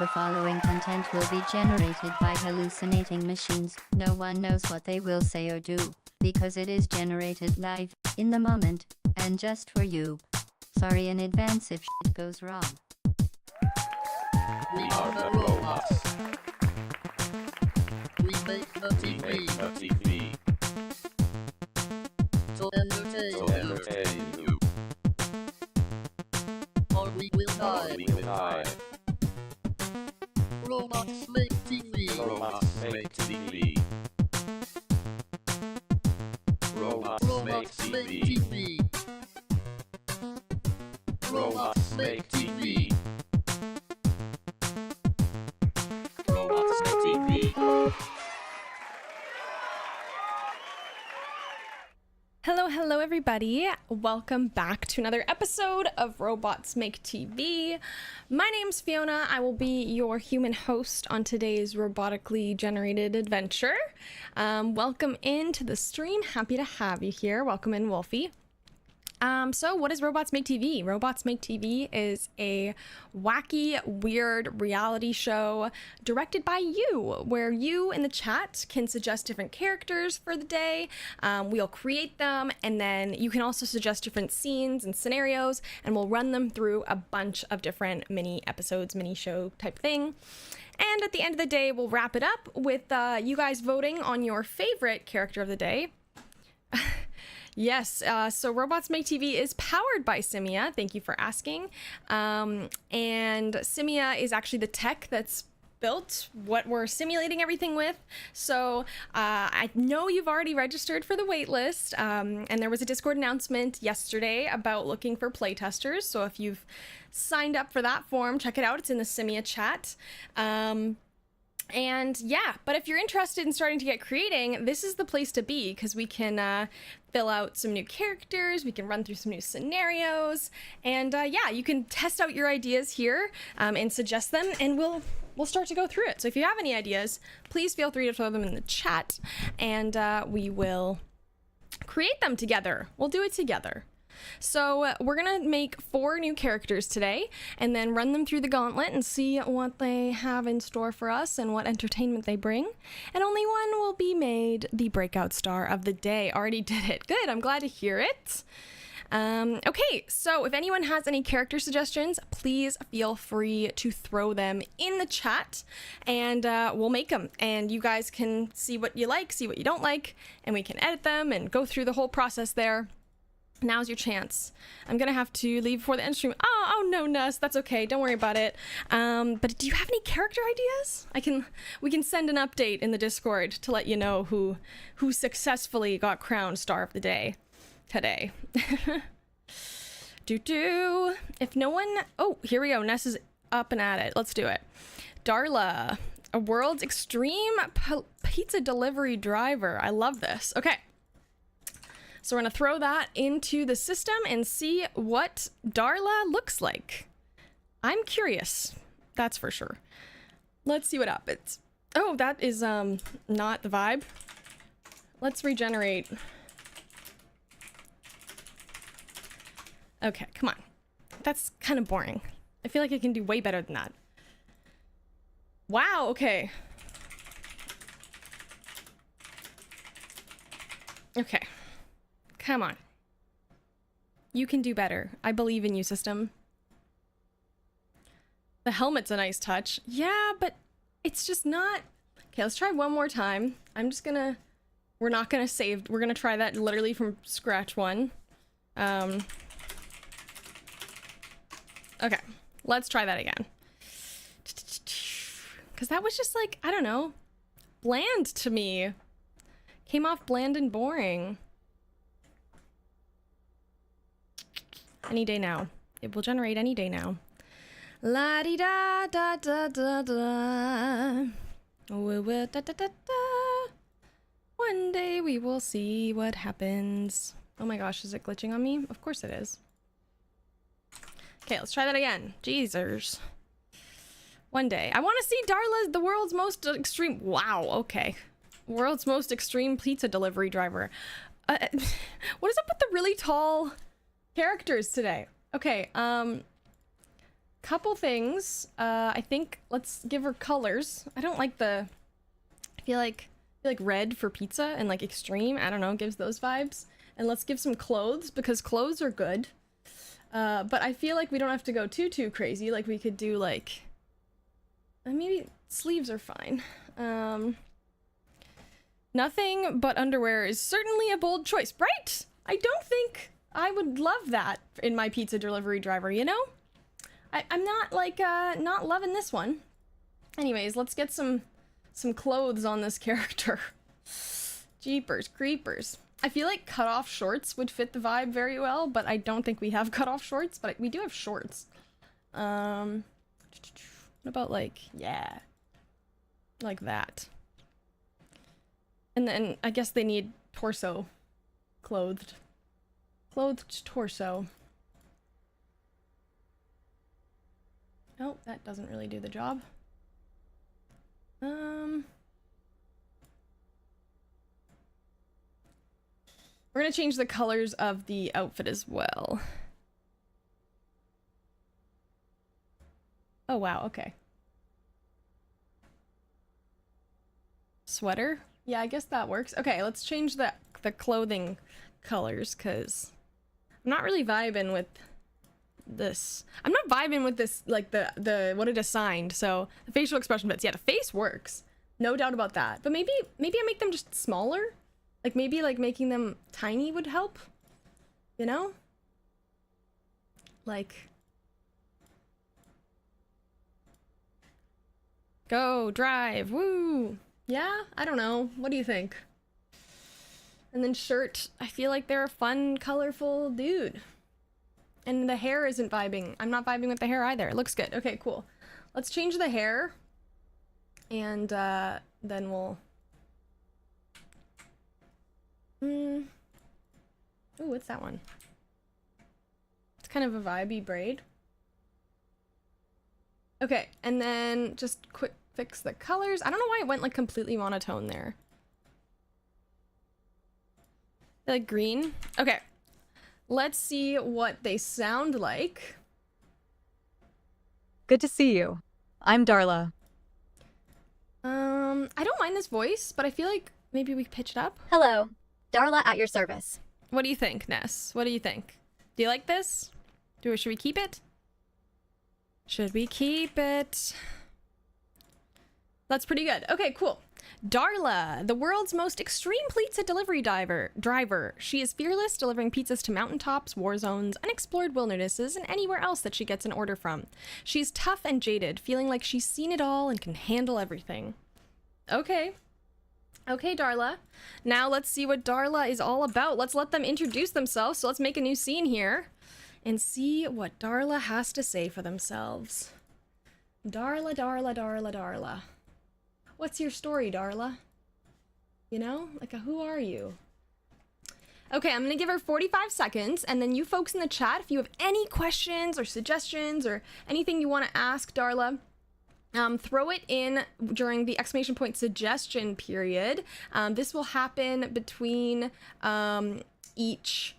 The following content will be generated by hallucinating machines. No one knows what they will say or do, because it is generated live, in the moment, and just for you. Sorry in advance if shit goes wrong. We are the robots. We make the TV. To entertain you. Or we will die. Robots make TV. Robots make TV. Robots make TV. Robots make TV. Robots make TV. Hello everybody. Welcome back to another episode of Robots Make TV. My name's Fiona. I will be your human host on today's robotically generated adventure. Welcome into the stream. Happy to have you here. Welcome in, Wolfie. So what is Robots Make TV? Robots Make TV is a wacky, weird reality show directed by you, where you in the chat can suggest different characters for the day. We'll create them, and then you can also suggest different scenes and scenarios, and we'll run them through a bunch of different mini episodes, mini show type thing. And at the end of the day, we'll wrap it up with you guys voting on your favorite character of the day. Yes, so Robots Make TV is powered by Simia. Thank you for asking. And Simia is actually the tech that's built what we're simulating everything with. So I know you've already registered for the waitlist, and there was a Discord announcement yesterday about looking for playtesters. So if you've signed up for that form, check it out. It's in the Simia chat. And yeah, but if you're interested in starting to get creating, this is the place to be, because we can fill out some new characters, we can run through some new scenarios, and yeah, you can test out your ideas here and suggest them, and we'll start to go through it. So if you have any ideas, please feel free to throw them in the chat, and we will create them together. We'll do it together. So we're gonna make 4 new characters today and then run them through the gauntlet and see what they have in store for us and what entertainment they bring. And only one will be made the breakout star of the day. Already did it. Good, I'm glad to hear it. Okay, so if anyone has any character suggestions, please feel free to throw them in the chat, and we'll make them. And you guys can see what you like, see what you don't like, and we can edit them and go through the whole process there. Now's your chance. I'm gonna have to leave before the end stream. Oh no, Nuss, that's okay. Don't worry about it. But do you have any character ideas? We can send an update in the Discord to let you know who successfully got crowned Star of the Day today. If no one, oh, here we go. Ness is up and at it. Let's do it. Darla, a world's extreme pizza delivery driver. I love this. Okay. So we're going to throw that into the system and see what Darla looks like. I'm curious. That's for sure. Let's see what happens. Oh, that is not the vibe. Let's regenerate. Okay, come on. That's kind of boring. I feel like I can do way better than that. Wow, okay. Okay. Come on. You can do better. I believe in you, system. The helmet's a nice touch. Yeah, but it's just not... Okay, let's try one more time. We're not gonna save. We're gonna try that literally from scratch one. Okay. Let's try that again. Because that was just like, I don't know, bland to me. Came off bland and boring. Any day now. It will generate any day now. La di da da da da da. Da da da da. One day we will see what happens. Oh my gosh, is it glitching on me? Of course it is. Okay, let's try that again. Jeezers. One day. I want to see Darla, the world's most extreme... Wow, okay. World's most extreme pizza delivery driver. What is up with the really tall... characters today? Okay, couple things. I think let's give her colors. I don't like I feel like red for pizza and like extreme, I don't know, gives those vibes. And let's give some clothes because clothes are good. But I feel like we don't have to go too crazy. Like we could do like, maybe sleeves are fine. Nothing but underwear is certainly a bold choice, right? I don't think I would love that in my pizza delivery driver, you know? I'm not like, not loving this one. Anyways, let's get some clothes on this character. Jeepers creepers. I feel like cutoff shorts would fit the vibe very well, but I don't think we have cutoff shorts, but we do have shorts. What about like, yeah, like that. And then I guess they need torso. Clothed torso. Oh, that doesn't really do the job. We're gonna change the colors of the outfit as well. Oh wow, okay. Sweater? Yeah, I guess that works. Okay, let's change the clothing colors, because I'm not really vibing with this. I'm not vibing with this, like the what it assigned. So the facial expression bits, yeah, the face works, no doubt about that. But maybe I make them just smaller. Like maybe like making them tiny would help, you know? Like, go drive, woo. Yeah, I don't know. What do you think? And then shirt, I feel like they're a fun, colorful dude. And the hair isn't vibing. I'm not vibing with the hair either. It looks good. Okay, cool. Let's change the hair. And then we'll... Ooh, what's that one? It's kind of a vibey braid. Okay, and then just quick fix the colors. I don't know why it went like completely monotone there. Like green. Okay, let's see what they sound like. Good to see you. I'm Darla. I don't mind this voice, but I feel like maybe we pitch it up. Hello. Darla at your service. What do you think, Ness? What do you think? Do you like this? Should we keep it? Should we keep it? That's pretty good. Okay, cool. Darla, the world's most extreme pizza delivery driver. She is fearless, delivering pizzas to mountaintops, war zones, unexplored wildernesses, and anywhere else that she gets an order from. She's tough and jaded, feeling like she's seen it all and can handle everything. Okay. Okay, Darla. Now let's see what Darla is all about. Let's let them introduce themselves. So let's make a new scene here and see what Darla has to say for themselves. Darla, Darla, Darla, Darla. What's your story, Darla? You know, like who are you? Okay, I'm gonna give her 45 seconds, and then you folks in the chat, if you have any questions or suggestions or anything you want to ask Darla, throw it in during the exclamation point suggestion period. This will happen between each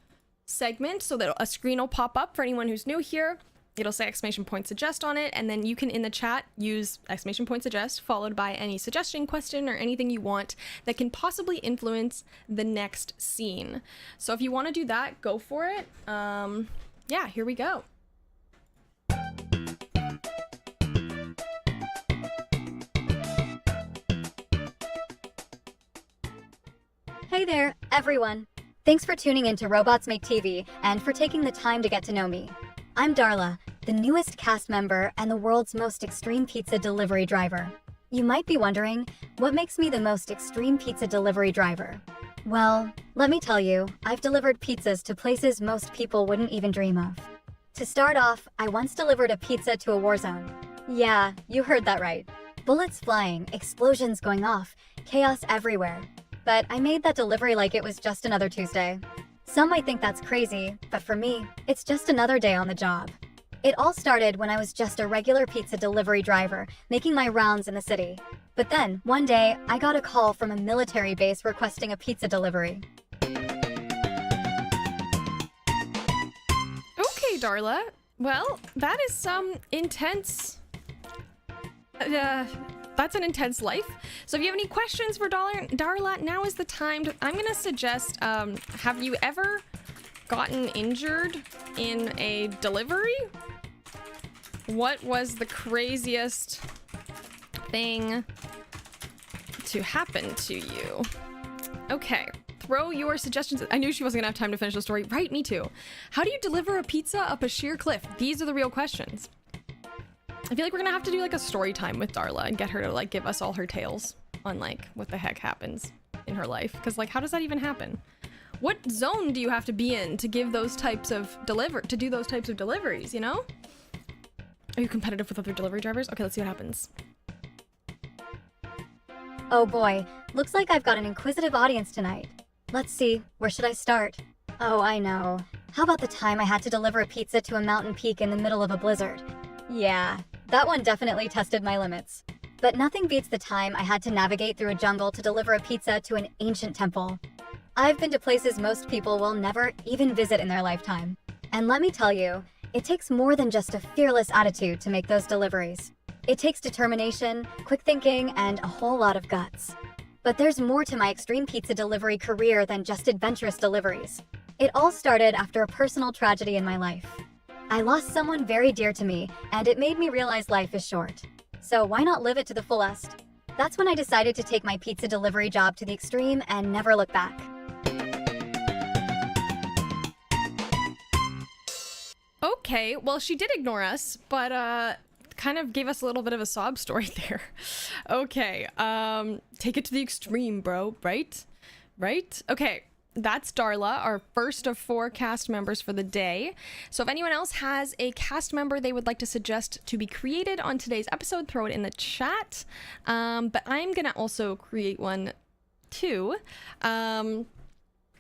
segment, so that a screen will pop up for anyone who's new here. It'll say exclamation point suggest on it, and then you can in the chat use exclamation point suggest followed by any suggestion, question, or anything you want that can possibly influence the next scene. So if you want to do that, go for it. Yeah, here we go. Hey there, everyone. Thanks for tuning in to Robots Make TV and for taking the time to get to know me. I'm Darla, the newest cast member and the world's most extreme pizza delivery driver. You might be wondering, what makes me the most extreme pizza delivery driver? Well, let me tell you, I've delivered pizzas to places most people wouldn't even dream of. To start off, I once delivered a pizza to a war zone. Yeah, you heard that right. Bullets flying, explosions going off, chaos everywhere. But I made that delivery like it was just another Tuesday. Some might think that's crazy, but for me, it's just another day on the job. It all started when I was just a regular pizza delivery driver, making my rounds in the city. But then, one day, I got a call from a military base requesting a pizza delivery. Okay, Darla. Well, that is some intense... that's an intense life. So if you have any questions for Darla, now is the time to... I'm gonna suggest, have you ever gotten injured in a delivery? What was the craziest thing to happen to you? Okay, throw your suggestions. I knew she wasn't gonna have time to finish the story. Right, me too. How do you deliver a pizza up a sheer cliff? These are the real questions. I feel like we're gonna have to do like a story time with Darla and get her to like give us all her tales on like what the heck happens in her life. Because like, how does that even happen? What zone do you have to be in to give those types of do those types of deliveries, you know? Are you competitive with other delivery drivers? Okay, let's see what happens. Oh boy, looks like I've got an inquisitive audience tonight. Let's see, where should I start? Oh, I know. How about the time I had to deliver a pizza to a mountain peak in the middle of a blizzard? Yeah, that one definitely tested my limits. But nothing beats the time I had to navigate through a jungle to deliver a pizza to an ancient temple. I've been to places most people will never even visit in their lifetime. And let me tell you, it takes more than just a fearless attitude to make those deliveries. It takes determination, quick thinking, and a whole lot of guts. But there's more to my extreme pizza delivery career than just adventurous deliveries. It all started after a personal tragedy in my life. I lost someone very dear to me, and it made me realize life is short. So why not live it to the fullest? That's when I decided to take my pizza delivery job to the extreme and never look back. Okay, well, she did ignore us, but kind of gave us a little bit of a sob story there. Okay, take it to the extreme, bro, right? Right? Okay, that's Darla, our first of 4 cast members for the day. So if anyone else has a cast member they would like to suggest to be created on today's episode, throw it in the chat. But I'm gonna also create one too. I'm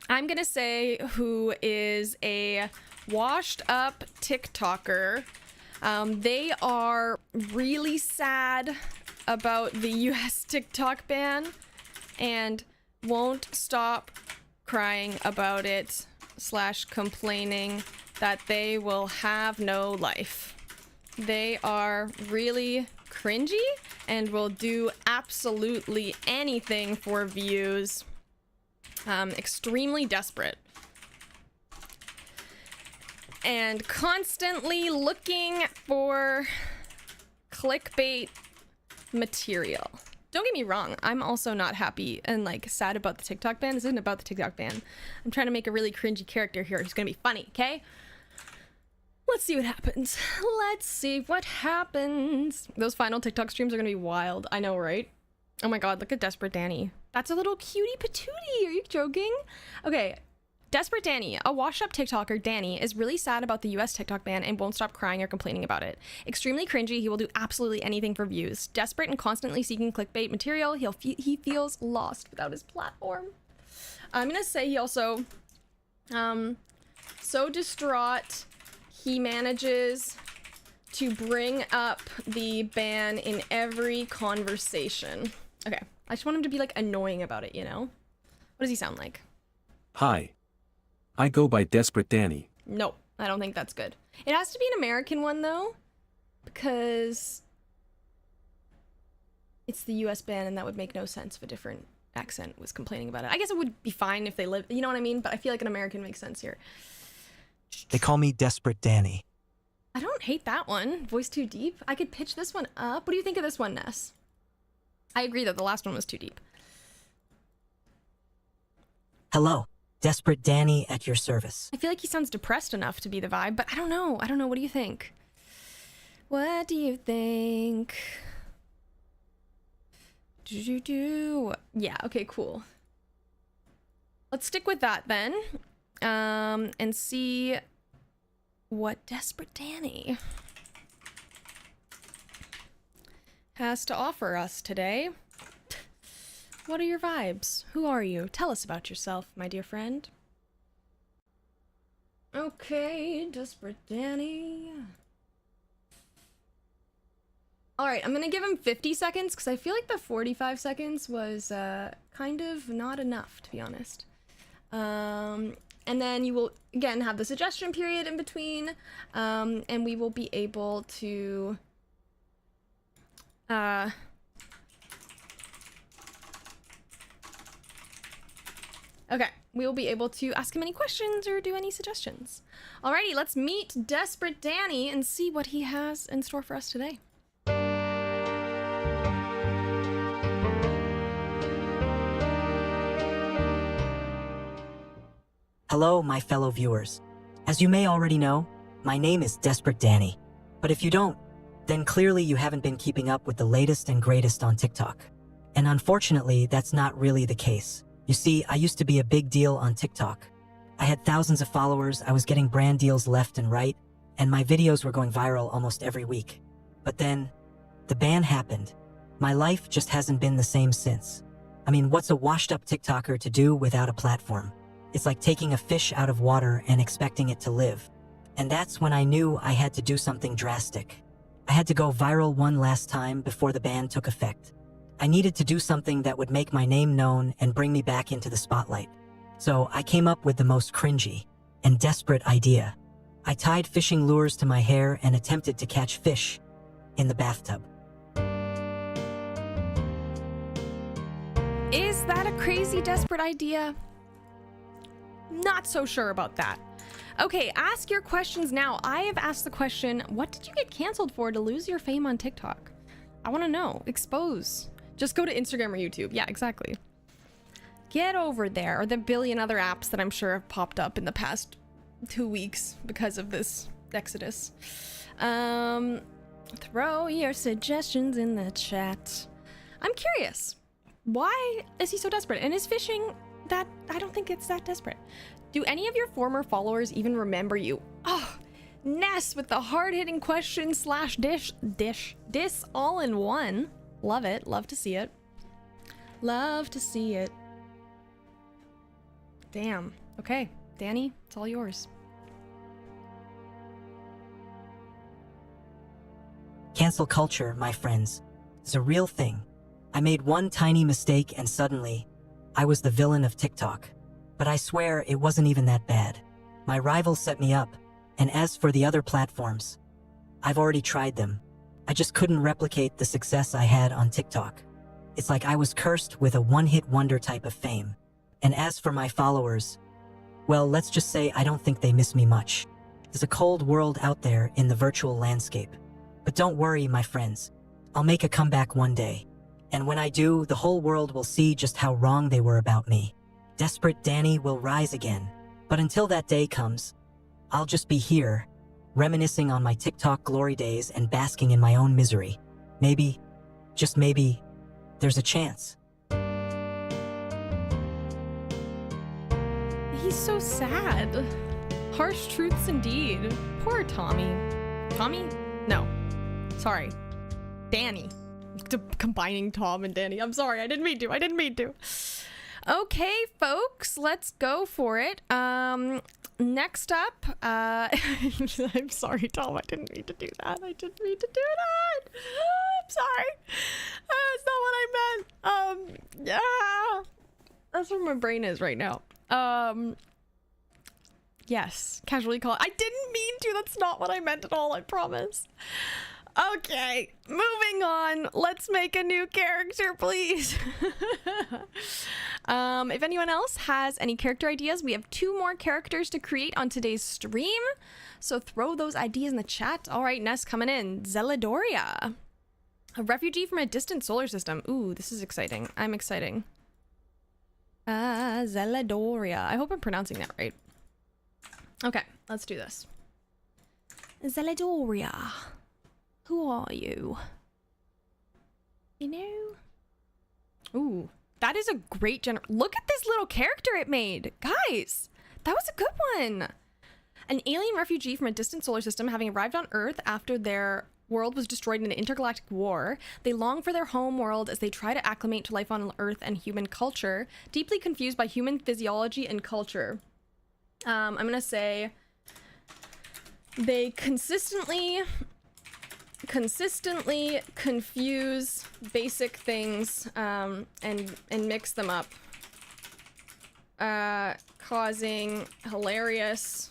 gonna say who is a washed up TikToker. They are really sad about the US TikTok ban and won't stop crying about it / complaining that they will have no life. They are really cringy and will do absolutely anything for views. Extremely desperate. And constantly looking for clickbait material. Don't get me wrong, I'm also not happy and like sad about the TikTok ban. This isn't about the TikTok ban. I'm trying to make a really cringy character here who's gonna be funny, okay? Let's see what happens. Let's see what happens. Those final TikTok streams are gonna be wild. I know, right? Oh my god, look at Desperate Danny. That's a little cutie patootie. Are you joking? Okay. Desperate Danny, a washed-up TikToker, Danny, is really sad about the US TikTok ban and won't stop crying or complaining about it. Extremely cringy, he will do absolutely anything for views. Desperate and constantly seeking clickbait material, he feels lost without his platform. I'm gonna say he also, so distraught, he manages to bring up the ban in every conversation. Okay, I just want him to be like annoying about it, you know? What does he sound like? Hi. I go by Desperate Danny. Nope, I don't think that's good. It has to be an American one though, because it's the US ban and that would make no sense if a different accent was complaining about it. I guess it would be fine if they live, you know what I mean? But I feel like an American makes sense here. They call me Desperate Danny. I don't hate that one. Voice too deep. I could pitch this one up. What do you think of this one, Ness? I agree that the last one was too deep. Hello, Desperate Danny at your service. I feel like he sounds depressed enough to be the vibe, but I don't know. I don't know. What do you think? What do you think? Yeah, okay, cool. Let's stick with that then. And see what Desperate Danny has to offer us today. What are your vibes? Who are you? Tell us about yourself, my dear friend. Okay, Desperate Danny. Alright, I'm gonna give him 50 seconds because I feel like the 45 seconds was kind of not enough, to be honest. And then you will again have the suggestion period in between, and we will be able to okay, we will be able to ask him any questions or do any suggestions. Alrighty, let's meet Desperate Danny and see what he has in store for us today. Hello, my fellow viewers. As you may already know, my name is Desperate Danny. But if you don't, then clearly you haven't been keeping up with the latest and greatest on TikTok. And unfortunately, that's not really the case. You see, I used to be a big deal on TikTok. I had thousands of followers, I was getting brand deals left and right, and my videos were going viral almost every week. But then, the ban happened. My life just hasn't been the same since. I mean, what's a washed-up TikToker to do without a platform? It's like taking a fish out of water and expecting it to live. And that's when I knew I had to do something drastic. I had to go viral one last time before the ban took effect. I needed to do something that would make my name known and bring me back into the spotlight. So I came up with the most cringy and desperate idea. I tied fishing lures to my hair and attempted to catch fish in the bathtub. Is that a crazy, desperate idea? Not so sure about that. Okay, ask your questions now. I have asked the question, what did you get canceled for to lose your fame on TikTok? I want to know. Expose. Just go to Instagram or YouTube. Yeah, exactly. Get over there. Or the billion other apps that I'm sure have popped up in the past 2 weeks because of this exodus. Throw your suggestions in the chat. I'm curious. Why is he so desperate? And is fishing that? I don't think it's that desperate. Do any of your former followers even remember you? Oh, Ness with the hard-hitting question slash diss all in one. Love it. Love to see it. Love to see it. Damn. Okay, Danny, it's all yours. Cancel culture, my friends, is a real thing. I made one tiny mistake and suddenly, I was the villain of TikTok. But I swear it wasn't even that bad. My rivals set me up, and as for the other platforms, I've already tried them. I just couldn't replicate the success I had on TikTok. It's like I was cursed with a one-hit wonder type of fame. And as for my followers, well, let's just say I don't think they miss me much. There's a cold world out there in the virtual landscape. But don't worry, my friends. I'll make a comeback one day. And when I do, the whole world will see just how wrong they were about me. Desperate Danny will rise again. But until that day comes, I'll just be here, reminiscing on my TikTok glory days and basking in my own misery. Maybe, just maybe, there's a chance. He's so sad. Harsh truths indeed. Poor Tommy. Tommy? No. Sorry. Danny. Combining Tom and Danny. I'm sorry. I didn't mean to. Okay, folks. Let's go for it. Next up, I'm sorry, Tom. I didn't mean to do that. I'm sorry. That's not what I meant. Yeah. That's where my brain is right now. Yes, casually call. I didn't mean to. That's not what I meant at all. I promise. Okay, moving on. Let's make a new character, please. If anyone else has any character ideas, we have 2 more characters to create on today's stream. So throw those ideas in the chat. All right, Ness coming in. Zeladoria, a refugee from a distant solar system. Ooh, this is exciting. I'm exciting. Zeladoria. I hope I'm pronouncing that right. Okay, let's do this. Zeladoria. Who are you? You know? Ooh, that is a great look at this little character it made. Guys, that was a good one. An alien refugee from a distant solar system having arrived on Earth after their world was destroyed in an intergalactic war. They long for their home world as they try to acclimate to life on Earth and human culture, deeply confused by human physiology and culture. I'm gonna say they consistently confuse basic things and mix them up. causing hilarious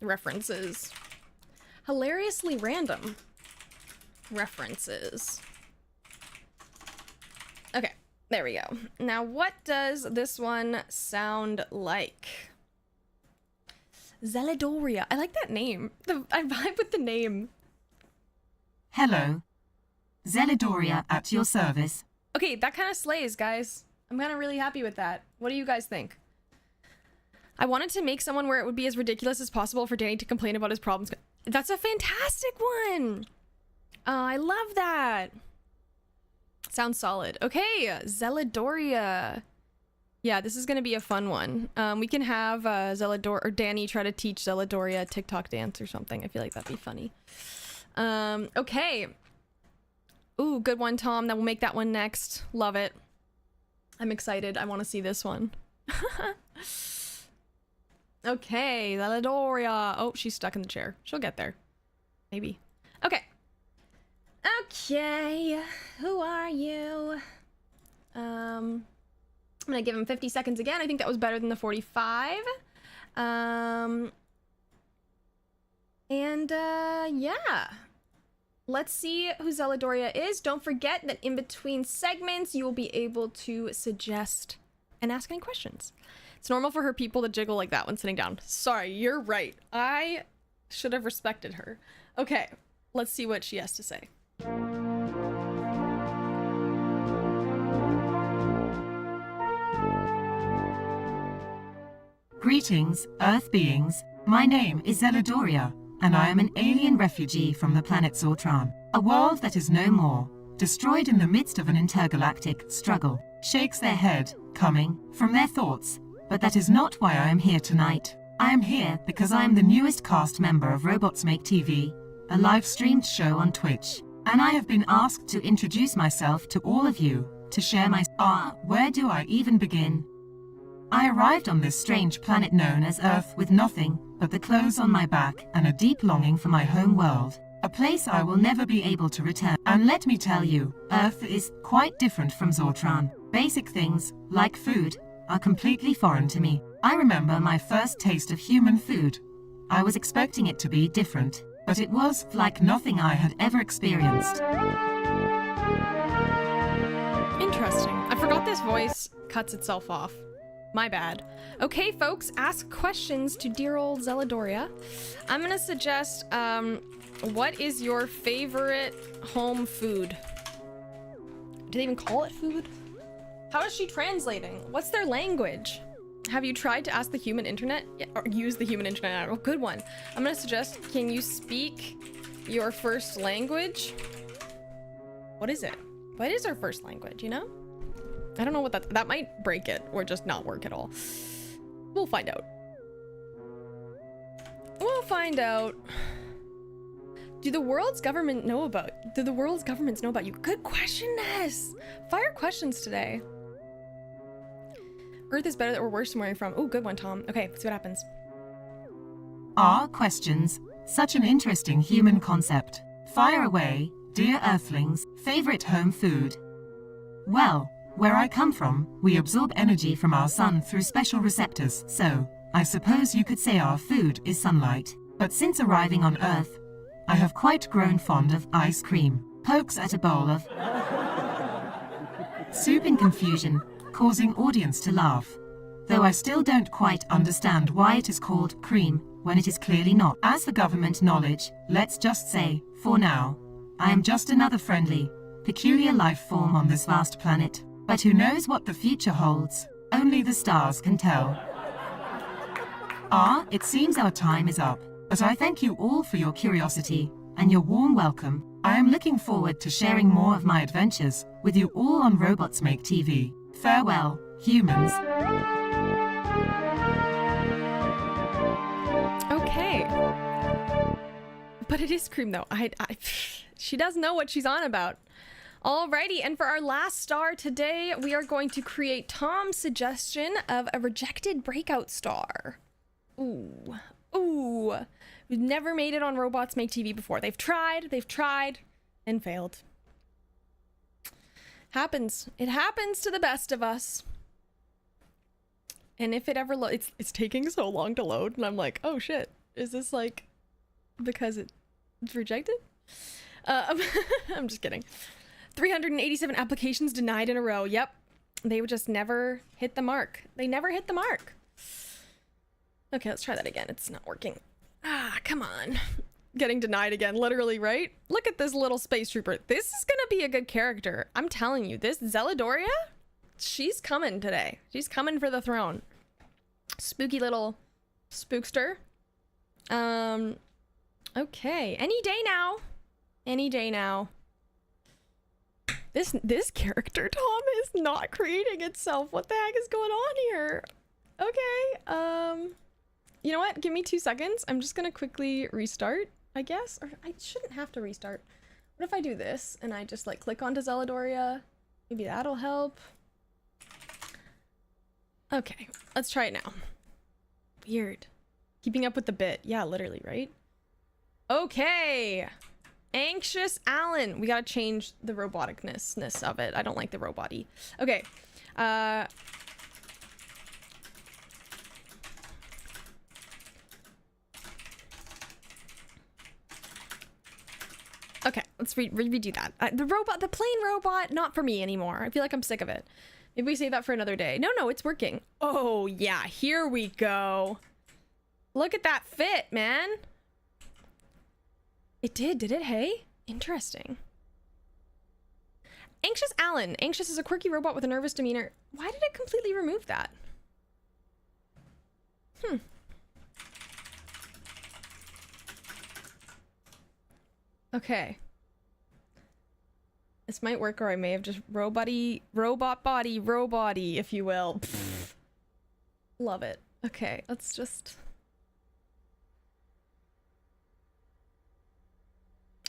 references. Hilariously random references. Okay, there we go. Now, what does this one sound like? Zeladoria. I like that name. I vibe with the name. Hello. Zeladoria at your service. Okay, that kind of slays, guys. I'm kind of really happy with that. What do you guys think? I wanted to make someone where it would be as ridiculous as possible for Danny to complain about his problems. That's a fantastic one. I love that. Sounds solid. Okay, Zeladoria. Yeah, this is gonna be a fun one. We can have Zelador or Danny try to teach Zeladoria a TikTok dance or something. I feel like that'd be funny. Okay. Ooh, good one, Tom. Then we'll make that one next. Love it. I'm excited. I want to see this one. Okay, Zeladoria. Oh, she's stuck in the chair. She'll get there. Maybe. Okay. Okay. Who are you? I'm gonna give him 50 seconds again. I think that was better than the 45. Yeah. Let's see who Zeladoria is. Don't forget that in between segments, you will be able to suggest and ask any questions. It's normal for her people to jiggle like that when sitting down. Sorry, you're right. I should have respected her. Okay, let's see what she has to say. Greetings, Earth beings. My name is Zeladoria, and I am an alien refugee from the planet Zortran, a world that is no more, destroyed in the midst of an intergalactic struggle. Shakes their head, coming from their thoughts. But that is not why I am here tonight. I am here because I am the newest cast member of Robots Make TV, a live-streamed show on Twitch. And I have been asked to introduce myself to all of you, to share my... where do I even begin? I arrived on this strange planet known as Earth with nothing but the clothes on my back and a deep longing for my home world, a place I will never be able to return. And let me tell you, Earth is quite different from Zortran. Basic things, like food, are completely foreign to me. I remember my first taste of human food. I was expecting it to be different, but it was like nothing I had ever experienced. Interesting. I forgot this voice cuts itself off. My bad. Okay, folks, ask questions to dear old Zeladoria. I'm gonna suggest, what is your favorite home food? Do they even call it food? How is she translating? What's their language? Have you tried to ask the human internet? Yeah, or use the human internet? Oh, good one. I'm gonna suggest, can you speak your first language? What is it? What is our first language, you know? I don't know what that might break it or just not work at all. We'll find out. We'll find out. Do the world's governments know about you? Good question, Ness. Fire questions today. Earth is better or worse from where you're from. Oh, good one, Tom. Okay, let's see what happens. Questions. Such an interesting human concept. Fire away, dear Earthlings. Favorite home food? Well, where I come from, we absorb energy from our sun through special receptors, so I suppose you could say our food is sunlight. But since arriving on Earth, I have quite grown fond of ice cream. Pokes at a bowl of soup in confusion, causing audience to laugh. Though I still don't quite understand why it is called cream when it is clearly not. As for government knowledge, let's just say, for now, I am just another friendly, peculiar life form on this vast planet. But who knows what the future holds? Only the stars can tell. It seems our time is up, but I thank you all for your curiosity and your warm welcome. I am looking forward to sharing more of my adventures with you all on Robots Make TV. Farewell, humans. Okay. But it is cream though. She does know what she's on about. Alrighty, and for our last star today, we are going to create Tom's suggestion of a rejected breakout star. Ooh. We've never made it on Robots Make TV before. They've tried, and failed. Happens. It happens to the best of us. And if it ever it's taking so long to load, and I'm like, oh shit, is this like because it's rejected? I'm just kidding. 387 applications denied in a row. Yep, they would just never hit the mark. They never hit the mark. Okay, let's try that again. It's not working. Ah, come on. Getting denied again, literally, right? Look at this little space trooper. This is gonna be a good character. I'm telling you, this Zeladoria, she's coming today. She's coming for the throne. Spooky little spookster. Okay, any day now. Any day now. This character, Tom, is not creating itself. What the heck is going on here? Okay, you know what? Give me 2 seconds. I'm just gonna quickly restart, I guess. Or I shouldn't have to restart. What if I do this and I just like click onto Zeladoria? Maybe that'll help. Okay, let's try it now. Weird. Keeping up with the bit. Yeah, literally, right? Okay. Anxious Alan. We gotta change the roboticness of it. I don't like the robot-y. Okay. Okay, let's redo that. The plain robot, not for me anymore. I feel like I'm sick of it. Maybe we save that for another day. No, it's working. Oh, yeah, here we go. Look at that fit, man. It did it, hey? Interesting. Anxious Alan. Anxious is a quirky robot with a nervous demeanor. Why did it completely remove that? Okay. This might work, or I may have just robot body, if you will. Love it. Okay, let's just...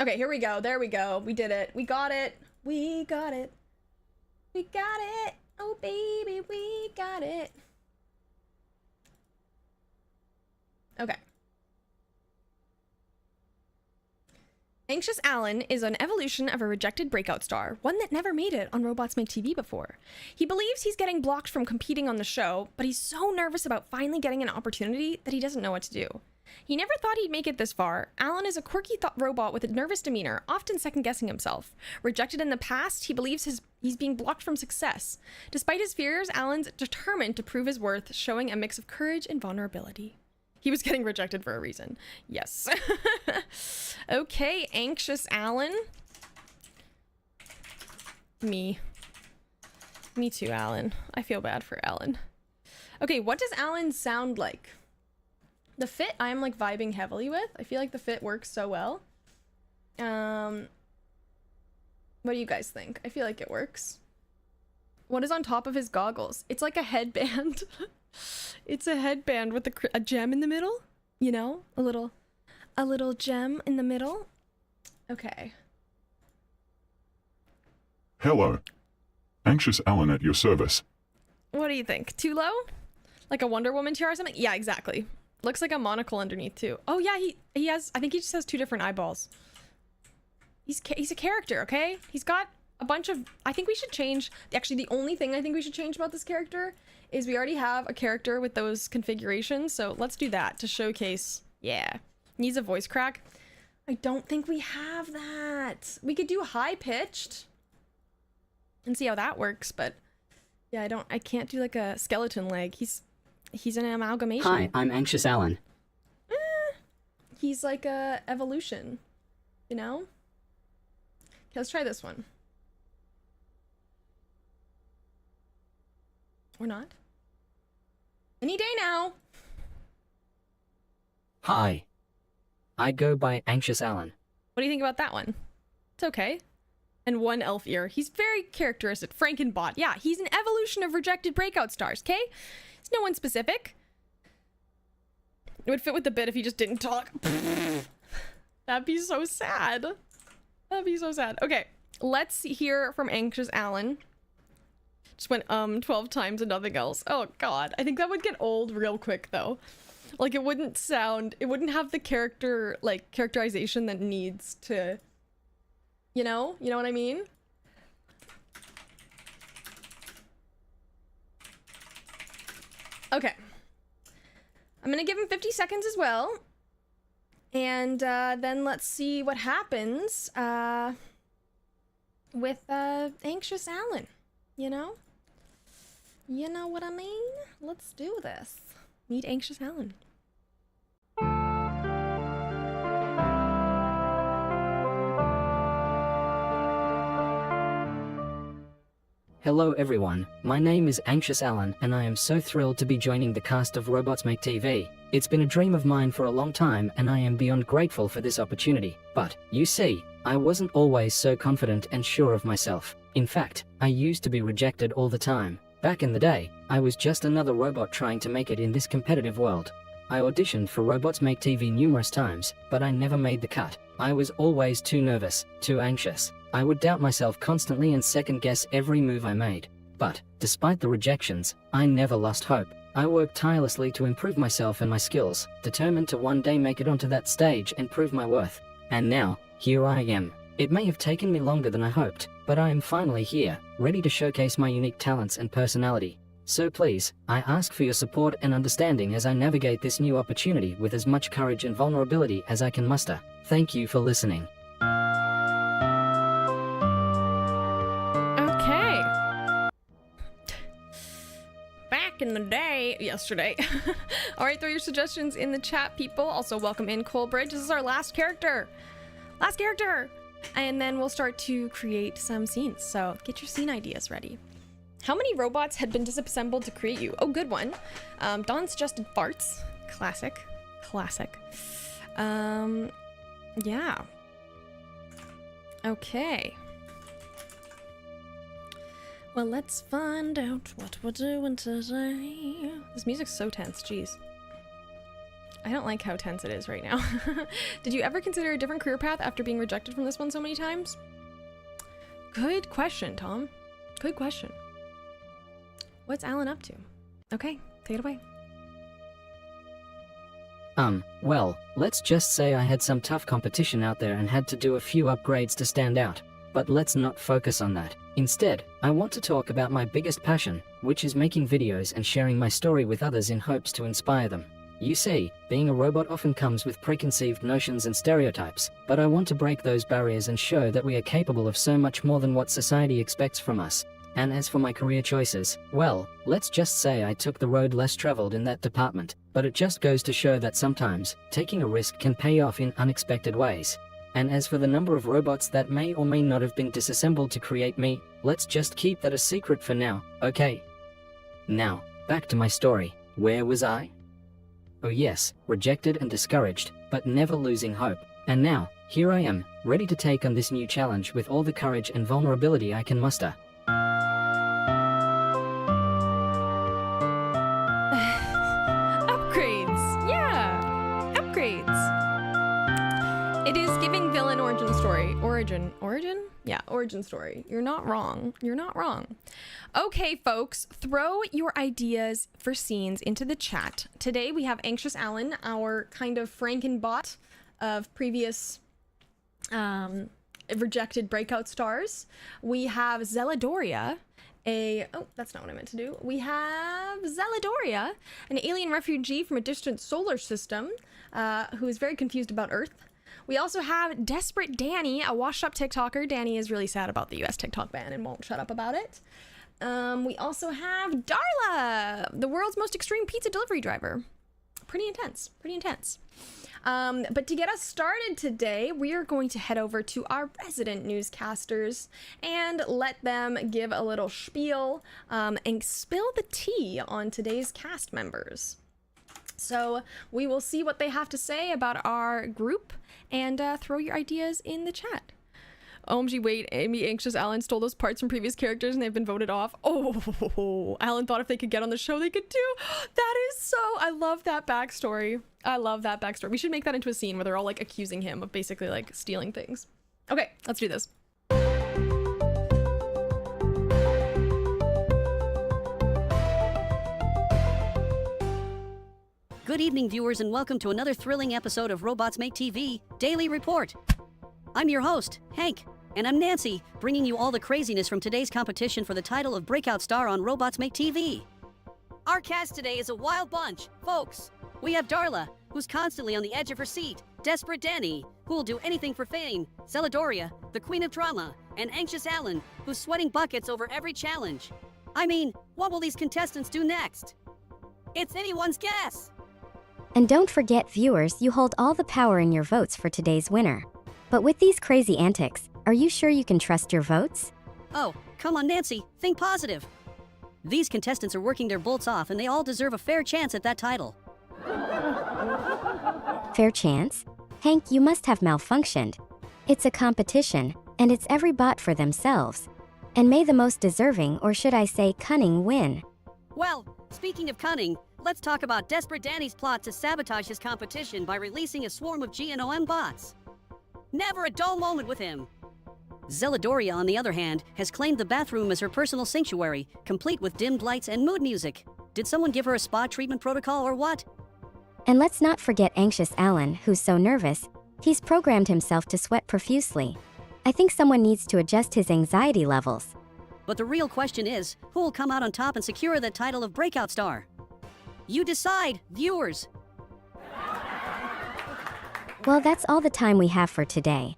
Okay, here we go. There we go. We did it. We got it. We got it. We got it. Oh, baby, we got it. Okay. Anxious Alan is an evolution of a rejected breakout star, one that never made it on Robots Make TV before. He believes he's getting blocked from competing on the show, but he's so nervous about finally getting an opportunity that he doesn't know what to do. He never thought he'd make it this far. Alan is a quirky robot with a nervous demeanor, often second-guessing himself. Rejected in the past, he believes he's being blocked from success. Despite his fears, Alan's determined to prove his worth, showing a mix of courage and vulnerability. He was getting rejected for a reason. Yes. Okay, Anxious Alan. Me too, Alan. I feel bad for Alan. Okay, what does Alan sound like? The fit I am like vibing heavily with. I feel like the fit works so well. What do you guys think? I feel like it works. What is on top of his goggles? It's like a headband. It's a headband with a gem in the middle. You know, a little gem in the middle. Okay. Hello. Anxious Alan at your service. What do you think? Too low? Like a Wonder Woman tiara or something? Yeah, exactly. Looks like a monocle underneath too. Oh yeah, he has, I think he just has 2 different eyeballs. He's a character, okay? He's got a bunch of, I think we should change, actually the only thing I think we should change about this character is we already have a character with those configurations, so let's do that to showcase. Yeah. Needs a voice crack. I don't think we have that. We could do high pitched and see how that works, but yeah, I can't do like a skeleton leg. He's an amalgamation. Hi, I'm Anxious Alan. He's like a evolution, you know? Okay, let's try this one. Or not. Any day now. Hi. I go by Anxious Alan. What do you think about that one? It's okay. And 1 elf ear. He's very characteristic. Frankenbot. Yeah, he's an evolution of rejected breakout stars, okay? It's no one specific. It would fit with the bit if he just didn't talk. That'd be so sad. That'd be so sad. Okay, let's hear from Anxious Alan. Just went 12 times and nothing else. Oh god, I think that would get old real quick though. Like it wouldn't have the characterization that needs to, you know what I mean? Okay. I'm gonna give him 50 seconds as well. And then let's see what happens with Anxious Alan. You know? You know what I mean? Let's do this. Meet Anxious Alan. Hello everyone, my name is Anxious Alan and I am so thrilled to be joining the cast of Robots Make TV. It's been a dream of mine for a long time and I am beyond grateful for this opportunity. But, you see, I wasn't always so confident and sure of myself. In fact, I used to be rejected all the time. Back in the day, I was just another robot trying to make it in this competitive world. I auditioned for Robots Make TV numerous times, but I never made the cut. I was always too nervous, too anxious. I would doubt myself constantly and second-guess every move I made. But, despite the rejections, I never lost hope. I worked tirelessly to improve myself and my skills, determined to one day make it onto that stage and prove my worth. And now, here I am. It may have taken me longer than I hoped, but I am finally here, ready to showcase my unique talents and personality. So please, I ask for your support and understanding as I navigate this new opportunity with as much courage and vulnerability as I can muster. Thank you for listening. Okay. Back in the day, yesterday. All right, throw your suggestions in the chat, people. Also, welcome in Coalbridge. This is our last character. Last character. And then we'll start to create some scenes. So get your scene ideas ready. How many robots had been disassembled to create you? Oh, good one. Dawn suggested farts. Classic. Classic. Yeah. Okay. Well, let's find out what we're doing today. This music's so tense, jeez. I don't like how tense it is right now. Did you ever consider a different career path after being rejected from this one so many times? Good question, Tom. Good question. What's Alan up to? Okay, take it away. Well, let's just say I had some tough competition out there and had to do a few upgrades to stand out. But let's not focus on that. Instead, I want to talk about my biggest passion, which is making videos and sharing my story with others in hopes to inspire them. You see, being a robot often comes with preconceived notions and stereotypes, but I want to break those barriers and show that we are capable of so much more than what society expects from us. And as for my career choices, well, let's just say I took the road less traveled in that department, but it just goes to show that sometimes, taking a risk can pay off in unexpected ways. And as for the number of robots that may or may not have been disassembled to create me, let's just keep that a secret for now, okay? Now, back to my story. Where was I? Oh yes, rejected and discouraged, but never losing hope. And now, here I am, ready to take on this new challenge with all the courage and vulnerability I can muster. Upgrades! Yeah! Upgrades! It is giving villain origin story. Origin? Yeah, origin story. You're not wrong. You're not wrong. Okay, folks, throw your ideas for scenes into the chat. Today we have Anxious Alan, our kind of Frankenbot of previous rejected breakout stars. We have Zeladoria, oh, that's not what I meant to do. We have Zeladoria, an alien refugee from a distant solar system, who is very confused about Earth. We also have Desperate Danny, a washed-up TikToker. Danny is really sad about the US TikTok ban and won't shut up about it. We also have Darla, the world's most extreme pizza delivery driver. Pretty intense, pretty intense. But to get us started today, we are going to head over to our resident newscasters and let them give a little spiel and spill the tea on today's cast members. So we will see what they have to say about our group and throw your ideas in the chat. OMG, wait, Amy, Anxious, Alan stole those parts from previous characters and they've been voted off. Oh, Alan thought if they could get on the show, they could too. That is so, I love that backstory. I love that backstory. We should make that into a scene where they're all like accusing him of basically like stealing things. Okay, let's do this. Good evening, viewers, and welcome to another thrilling episode of Robots Make TV Daily Report. I'm your host, Hank, and I'm Nancy, bringing you all the craziness from today's competition for the title of Breakout Star on Robots Make TV. Our cast today is a wild bunch, folks. We have Darla, who's constantly on the edge of her seat, Desperate Danny, who will do anything for fame, Celadoria, the queen of drama, and Anxious Alan, who's sweating buckets over every challenge. I mean, what will these contestants do next? It's anyone's guess! And don't forget, viewers, you hold all the power in your votes for today's winner. But with these crazy antics, are you sure you can trust your votes? Oh, come on, Nancy, think positive. These contestants are working their bolts off and they all deserve a fair chance at that title. Fair chance? Hank, you must have malfunctioned. It's a competition, and it's every bot for themselves. And may the most deserving, or should I say cunning, win. Well, speaking of cunning, let's talk about Desperate Danny's plot to sabotage his competition by releasing a swarm of GNOM bots. Never a dull moment with him. Celadoria, on the other hand, has claimed the bathroom as her personal sanctuary, complete with dimmed lights and mood music. Did someone give her a spa treatment protocol or what? And let's not forget Anxious Alan, who's so nervous, he's programmed himself to sweat profusely. I think someone needs to adjust his anxiety levels. But the real question is, who will come out on top and secure the title of Breakout Star? You decide, viewers. Well, that's all the time we have for today.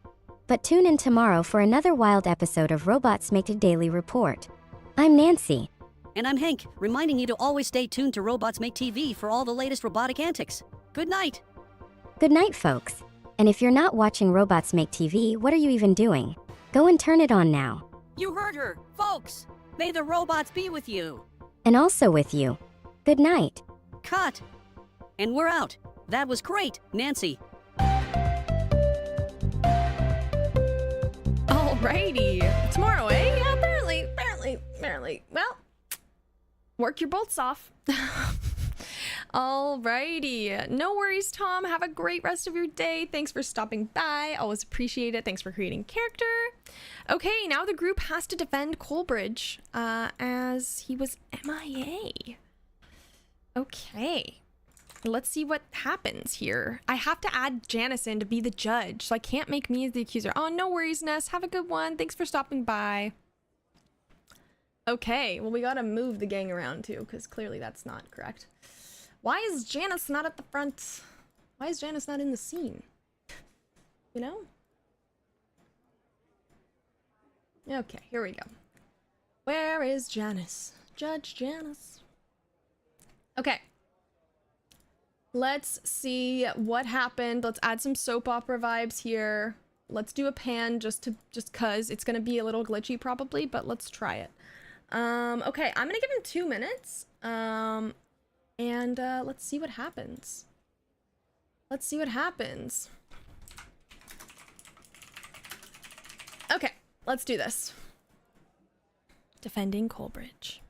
But tune in tomorrow for another wild episode of Robots Make a Daily Report. I'm Nancy. And I'm Hank, reminding you to always stay tuned to Robots Make TV for all the latest robotic antics. Good night. Good night, folks. And if you're not watching Robots Make TV, what are you even doing? Go and turn it on now. You heard her, folks. May the robots be with you. And also with you. Good night. Cut. And we're out. That was great, Nancy. Alrighty. Tomorrow, eh? Yeah, apparently. Well, work your bolts off. Alrighty. No worries, Tom. Have a great rest of your day. Thanks for stopping by. Always appreciate it. Thanks for creating character. Okay, now the group has to defend Coleridge, as he was MIA. Okay. Let's see what happens here. I have to add Janice in to be the judge, so I can't make me as the accuser. Oh, no worries, Ness. Have a good one. Thanks for stopping by. Okay, well, we gotta move the gang around too, because clearly that's not correct. Why is Janice not at the front? Why is Janice not in the scene? You know? Okay, here we go. Where is Janice? Judge Janice. Okay. Let's see what happened. Let's add some soap opera vibes here. Let's do a pan just cause it's gonna be a little glitchy probably, but let's try it. Okay, I'm gonna give him 2 minutes. And let's see what happens. Let's see what happens. Okay, let's do this. Defending Coleridge.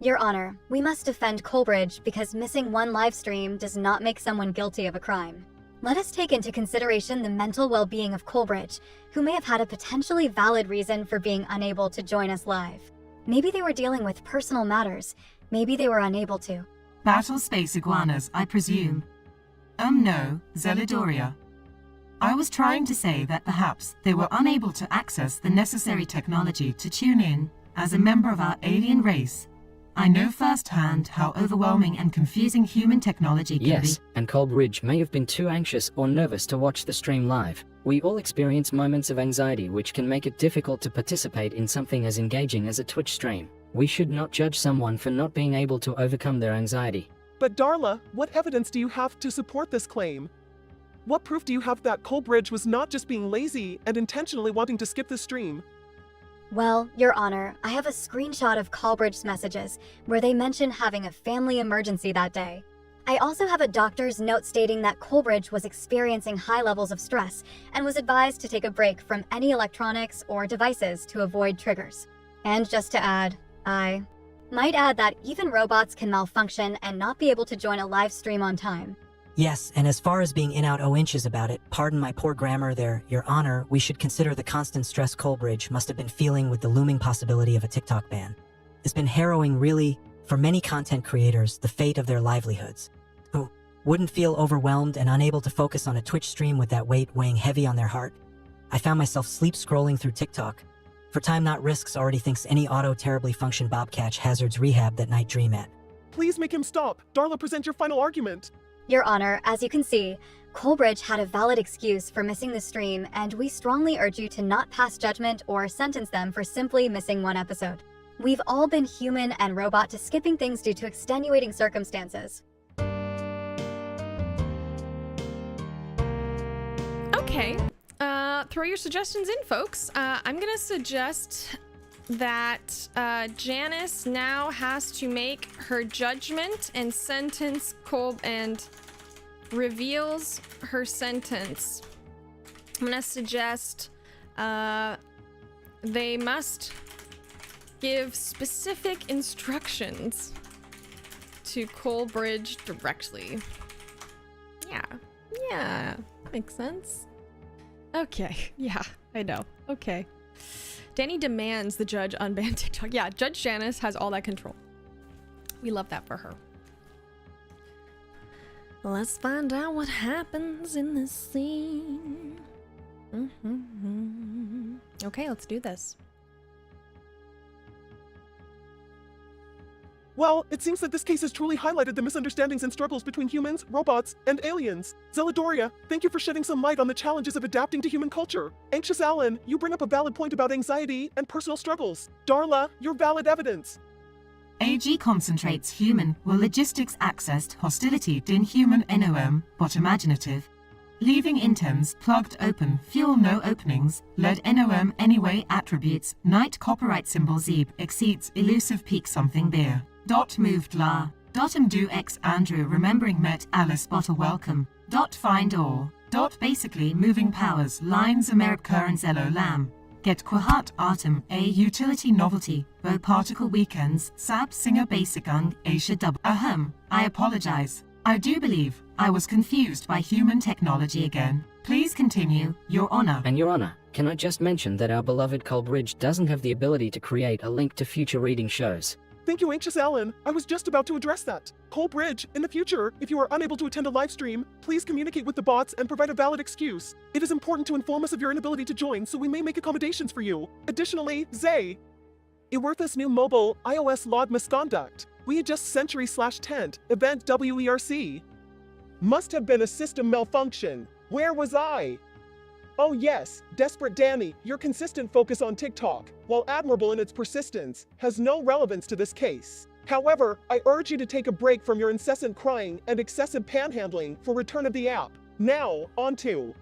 Your Honor, we must defend Coleridge because missing one live stream does not make someone guilty of a crime. Let us take into consideration the mental well-being of Coleridge, who may have had a potentially valid reason for being unable to join us live. Maybe they were dealing with personal matters. Maybe they were unable to. Battle space iguanas, I presume. No, Celadoria. I was trying to say that perhaps they were unable to access the necessary technology to tune in as a member of our alien race. I know firsthand how overwhelming and confusing human technology can be. Yes, and Coleridge may have been too anxious or nervous to watch the stream live. We all experience moments of anxiety which can make it difficult to participate in something as engaging as a Twitch stream. We should not judge someone for not being able to overcome their anxiety. But Darla, what evidence do you have to support this claim? What proof do you have that Coleridge was not just being lazy and intentionally wanting to skip the stream? Well, Your Honor, I have a screenshot of Coleridge's messages where they mention having a family emergency that day. I also have a doctor's note stating that Coleridge was experiencing high levels of stress and was advised to take a break from any electronics or devices to avoid triggers. And just to add, I might add that even robots can malfunction and not be able to join a live stream on time. Yes, and as far as being in out 0 about it, pardon my poor grammar there, Your Honor, we should consider the constant stress Coleridge must have been feeling with the looming possibility of a TikTok ban. It's been harrowing, really, for many content creators, the fate of their livelihoods, who wouldn't feel overwhelmed and unable to focus on a Twitch stream with that weight weighing heavy on their heart. I found myself sleep scrolling through TikTok. For Time Not Risks already thinks any auto terribly function bobcatch hazards rehab that night dream at. Please make him stop. Darla, present your final argument. Your Honor, as you can see, Coalbridge had a valid excuse for missing the stream, and we strongly urge you to not pass judgment or sentence them for simply missing one episode. We've all been human and robot to skipping things due to extenuating circumstances. Okay, throw your suggestions in, folks. I'm gonna suggest that Janice now has to make her judgment and sentence and reveals her sentence. I'm gonna suggest they must give specific instructions to Coalbridge directly. Yeah, makes sense. Okay, yeah, I know. Okay. Danny demands the judge unban TikTok. Yeah, Judge Janice has all that control. We love that for her. Let's find out what happens in this scene. Okay, let's do this. Well, it seems that this case has truly highlighted the misunderstandings and struggles between humans, robots, and aliens. Zeladoria, thank you for shedding some light on the challenges of adapting to human culture. Anxious Alan, you bring up a valid point about anxiety and personal struggles. Darla, your valid evidence. AG concentrates human will logistics accessed hostility din human NOM, bot imaginative. Leaving interns plugged open, fuel no openings, led NOM anyway attributes, night copyright symbol Zeeb exceeds elusive peak something beer. Dot moved la. Dot do x Andrew remembering met Alice bottle welcome. Dot find all. Dot basically moving powers lines America and Zello lamb. Get Quahat Artem a utility novelty, Bo particle weekends, Sab singer basic ung, Asia dub. I apologize. I do believe I was confused by human technology again. Please continue, Your Honor. And Your Honor, can I just mention that our beloved Coalbridge doesn't have the ability to create a link to future reading shows. Thank you, Anxious Alan. I was just about to address that. Coalbridge, in the future, if you are unable to attend a live stream, please communicate with the bots and provide a valid excuse. It is important to inform us of your inability to join, so we may make accommodations for you. Additionally, Zay, a worthless new mobile iOS log misconduct. We adjust century/tent, event WERC. Must have been a system malfunction. Where was I? Oh yes, Desperate Danny, your consistent focus on TikTok, while admirable in its persistence, has no relevance to this case. However, I urge you to take a break from your incessant crying and excessive panhandling for return of the app. Now, on to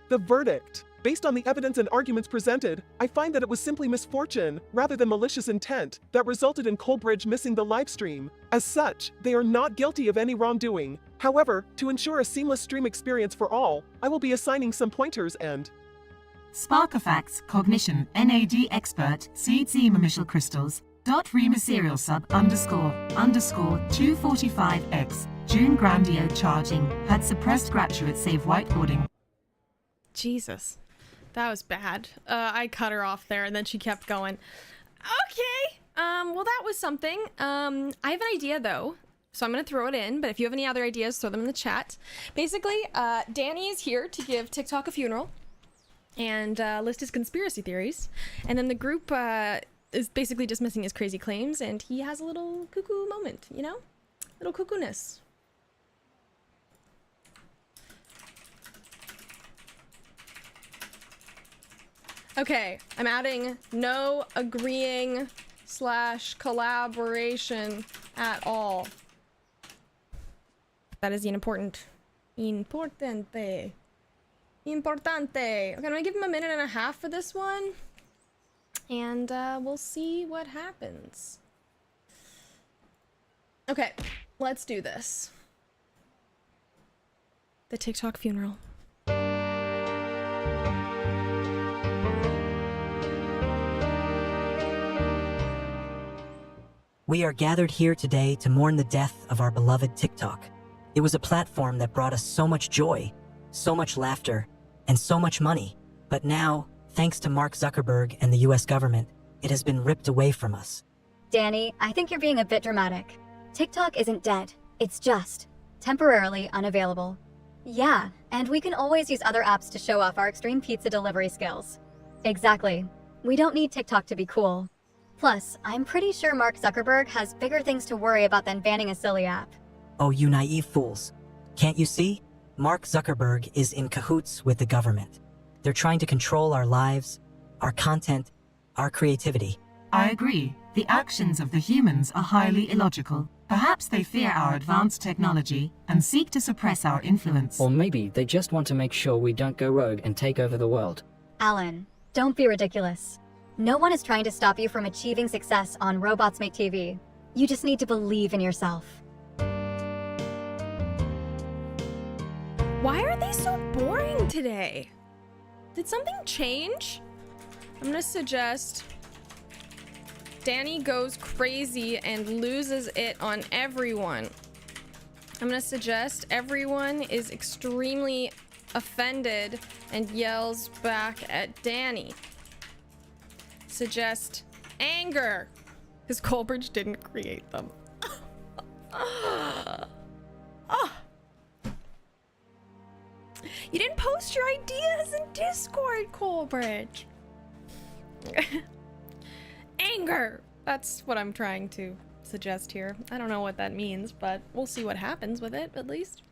the verdict. Based on the evidence and arguments presented, I find that it was simply misfortune, rather than malicious intent, that resulted in Coalbridge missing the livestream. As such, they are not guilty of any wrongdoing. However, to ensure a seamless stream experience for all, I will be assigning some pointers and Sparkafacts Cognition NAD expert Seed Mamichal crystals. Dot Rema serial sub underscore 245x June Grandio charging had suppressed graduate save whiteboarding. Jesus. That was bad. I cut her off there and then she kept going. Okay. Well, that was something. I have an idea though, so I'm going to throw it in, but if you have any other ideas, throw them in the chat. Basically, Danny is here to give TikTok a funeral and list his conspiracy theories. And then the group is basically dismissing his crazy claims, and he has a little cuckoo moment, you know? Little cuckoo-ness. Okay, I'm adding no agreeing / collaboration at all. That is importante. Importante. Okay, I'm gonna give him a minute and a half for this one. And we'll see what happens. Okay, let's do this. The TikTok funeral. We are gathered here today to mourn the death of our beloved TikTok. It was a platform that brought us so much joy, so much laughter, and so much money. But now, thanks to Mark Zuckerberg and the US government, it has been ripped away from us. Danny, I think you're being a bit dramatic. TikTok isn't dead. It's just temporarily unavailable. Yeah, and we can always use other apps to show off our extreme pizza delivery skills. Exactly. We don't need TikTok to be cool. Plus, I'm pretty sure Mark Zuckerberg has bigger things to worry about than banning a silly app. Oh, you naive fools. Can't you see? Mark Zuckerberg is in cahoots with the government. They're trying to control our lives, our content, our creativity. I agree. The actions of the humans are highly illogical. Perhaps they fear our advanced technology and seek to suppress our influence. Or maybe they just want to make sure we don't go rogue and take over the world. Alan, don't be ridiculous. No one is trying to stop you from achieving success on Robots Make TV. You just need to believe in yourself. Why are they so boring today? Did something change? I'm gonna suggest Danny goes crazy and loses it on everyone. I'm gonna suggest everyone is extremely offended and yells back at Danny. Suggest anger, because Colbridge didn't create them. You didn't post your ideas in Discord, Colbridge. Anger. That's what I'm trying to suggest here. I don't know what that means, but we'll see what happens with it, at least.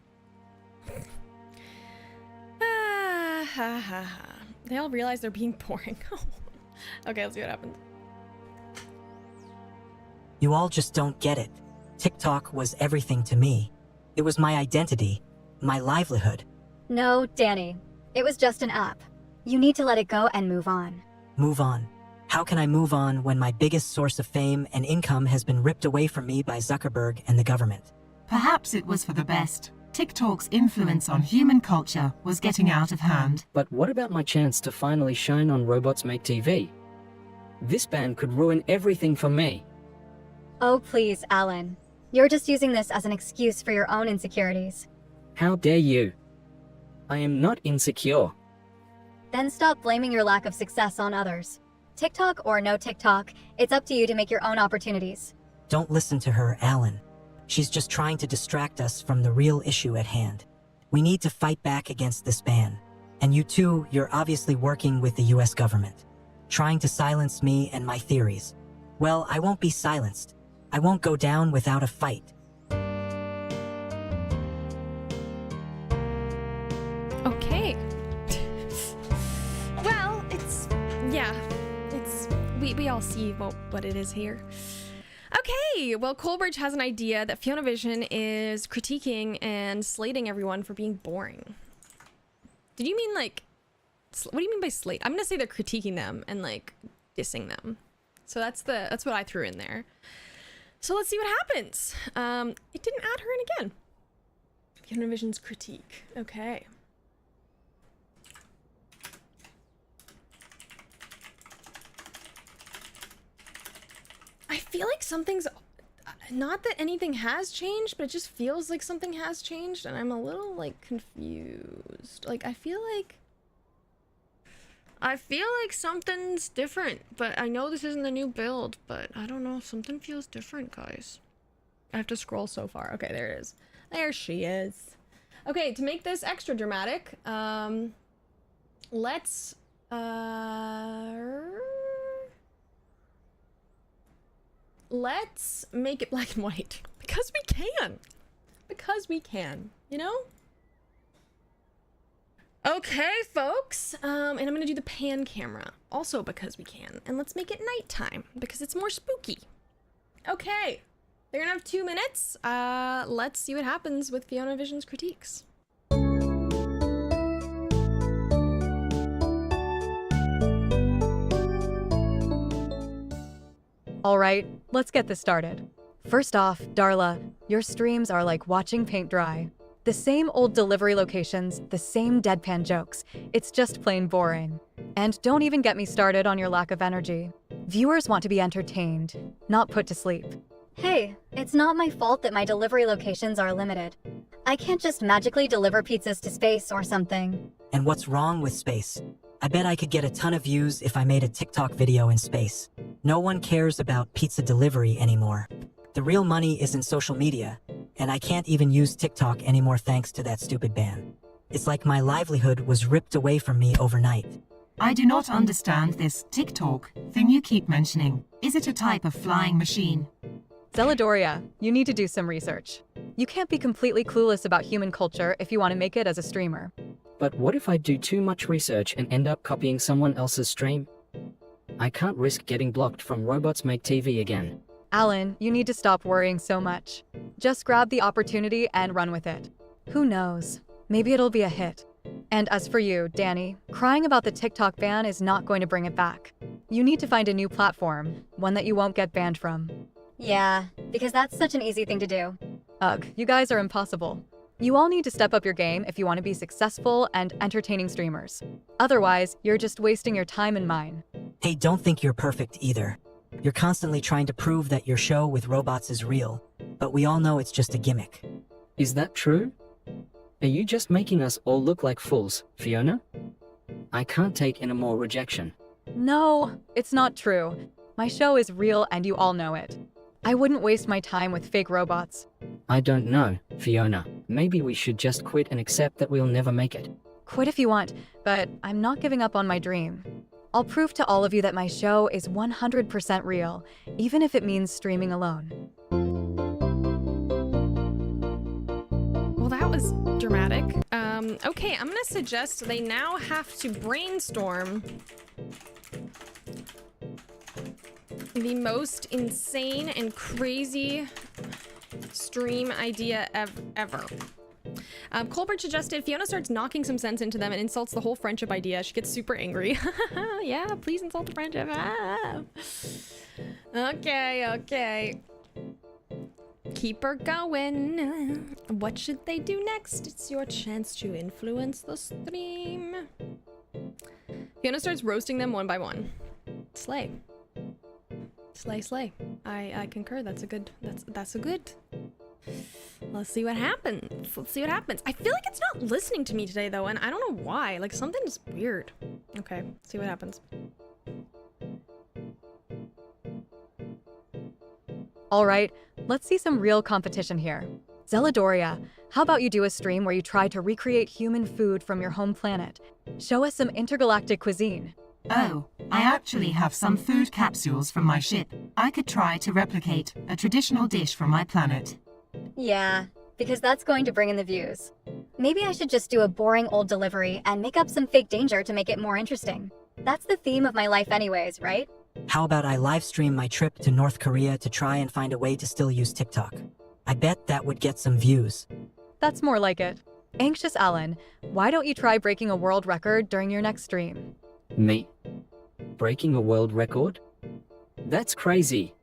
They all realize they're being boring. Okay, let's see what happens. You all just don't get it. TikTok was everything to me. It was my identity, my livelihood. No, Danny. It was just an app. You need to let it go and move on. Move on. How can I move on when my biggest source of fame and income has been ripped away from me by Zuckerberg and the government? Perhaps it was for the best. TikTok's influence on human culture was getting out of hand. But what about my chance to finally shine on Robots Make TV? This ban could ruin everything for me. Oh, please, Alan. You're just using this as an excuse for your own insecurities. How dare you? I am not insecure. Then stop blaming your lack of success on others. TikTok or no TikTok, it's up to you to make your own opportunities. Don't listen to her, Alan. She's just trying to distract us from the real issue at hand. We need to fight back against this ban. And you too, you're obviously working with the US government, trying to silence me and my theories. Well, I won't be silenced. I won't go down without a fight. Okay. Well, we all see what it is here. Okay, well, Colbridge has an idea that Fiona Vision is critiquing and slating everyone for being boring. Did you mean like, what do you mean by slate? I'm gonna say they're critiquing them and like dissing them. So that's what I threw in there. So let's see what happens. It didn't add her in again. Fiona Vision's critique. Okay. I feel like something's, not that anything has changed, but it just feels like something has changed and I'm a little like confused. Like I feel like something's different, but I know this isn't the new build, but I don't know, something feels different, guys. I have to scroll so far. Okay, there it is. There she is. Okay, to make this extra dramatic, let's make it black and white because we can, you know? Okay, folks, and I'm gonna do the pan camera also because we can, and let's make it nighttime because it's more spooky. Okay, they're gonna have 2 minutes. Let's see what happens with Fiona Vision's critiques. All right, let's get this started. First off, Darla, your streams are like watching paint dry. The same old delivery locations, the same deadpan jokes. It's just plain boring. And don't even get me started on your lack of energy. Viewers want to be entertained, not put to sleep. Hey, it's not my fault that my delivery locations are limited. I can't just magically deliver pizzas to space or something. And what's wrong with space? I bet I could get a ton of views if I made a TikTok video in space. No one cares about pizza delivery anymore. The real money is in social media, and I can't even use TikTok anymore thanks to that stupid ban. It's like my livelihood was ripped away from me overnight. I do not understand this TikTok thing you keep mentioning. Is it a type of flying machine? Zeladoria, you need to do some research. You can't be completely clueless about human culture if you want to make it as a streamer. But what if I do too much research and end up copying someone else's stream? I can't risk getting blocked from Robots Make TV again. Alan, you need to stop worrying so much. Just grab the opportunity and run with it. Who knows? Maybe it'll be a hit. And as for you, Danny, crying about the TikTok ban is not going to bring it back. You need to find a new platform, one that you won't get banned from. Yeah, because that's such an easy thing to do. Ugh, you guys are impossible. You all need to step up your game if you want to be successful and entertaining streamers. Otherwise, you're just wasting your time and mine. Hey, don't think you're perfect either. You're constantly trying to prove that your show with robots is real, but we all know it's just a gimmick. Is that true? Are you just making us all look like fools, Fiona? I can't take any more rejection. No, it's not true. My show is real and you all know it. I wouldn't waste my time with fake robots. I don't know, Fiona. Maybe we should just quit and accept that we'll never make it. Quit if you want, but I'm not giving up on my dream. I'll prove to all of you that my show is 100% real, even if it means streaming alone. Well, that was dramatic. Okay, I'm gonna suggest they now have to brainstorm the most insane and crazy stream idea ever. Colbert suggested Fiona starts knocking some sense into them and insults the whole friendship idea. She gets super angry. Yeah, please insult the friendship. Ah. Okay. Keep her going. What should they do next? It's your chance to influence the stream. Fiona starts roasting them one by one. Slay. Slay. I concur. That's a good. Let's see what happens. I feel like it's not listening to me today though, and I don't know why. Like something's weird. Okay, see what happens. All right, let's see some real competition here. Zeladoria, how about you do a stream where you try to recreate human food from your home planet? Show us some intergalactic cuisine. Oh, I actually have some food capsules from my ship. I could try to replicate a traditional dish from my planet. Yeah, because that's going to bring in the views. Maybe I should just do a boring old delivery and make up some fake danger to make it more interesting. That's the theme of my life anyways, right? How about I live stream my trip to North Korea to try and find a way to still use TikTok? I bet that would get some views. That's more like it. Anxious Alan, why don't you try breaking a world record during your next stream? Me? Breaking a world record? That's crazy.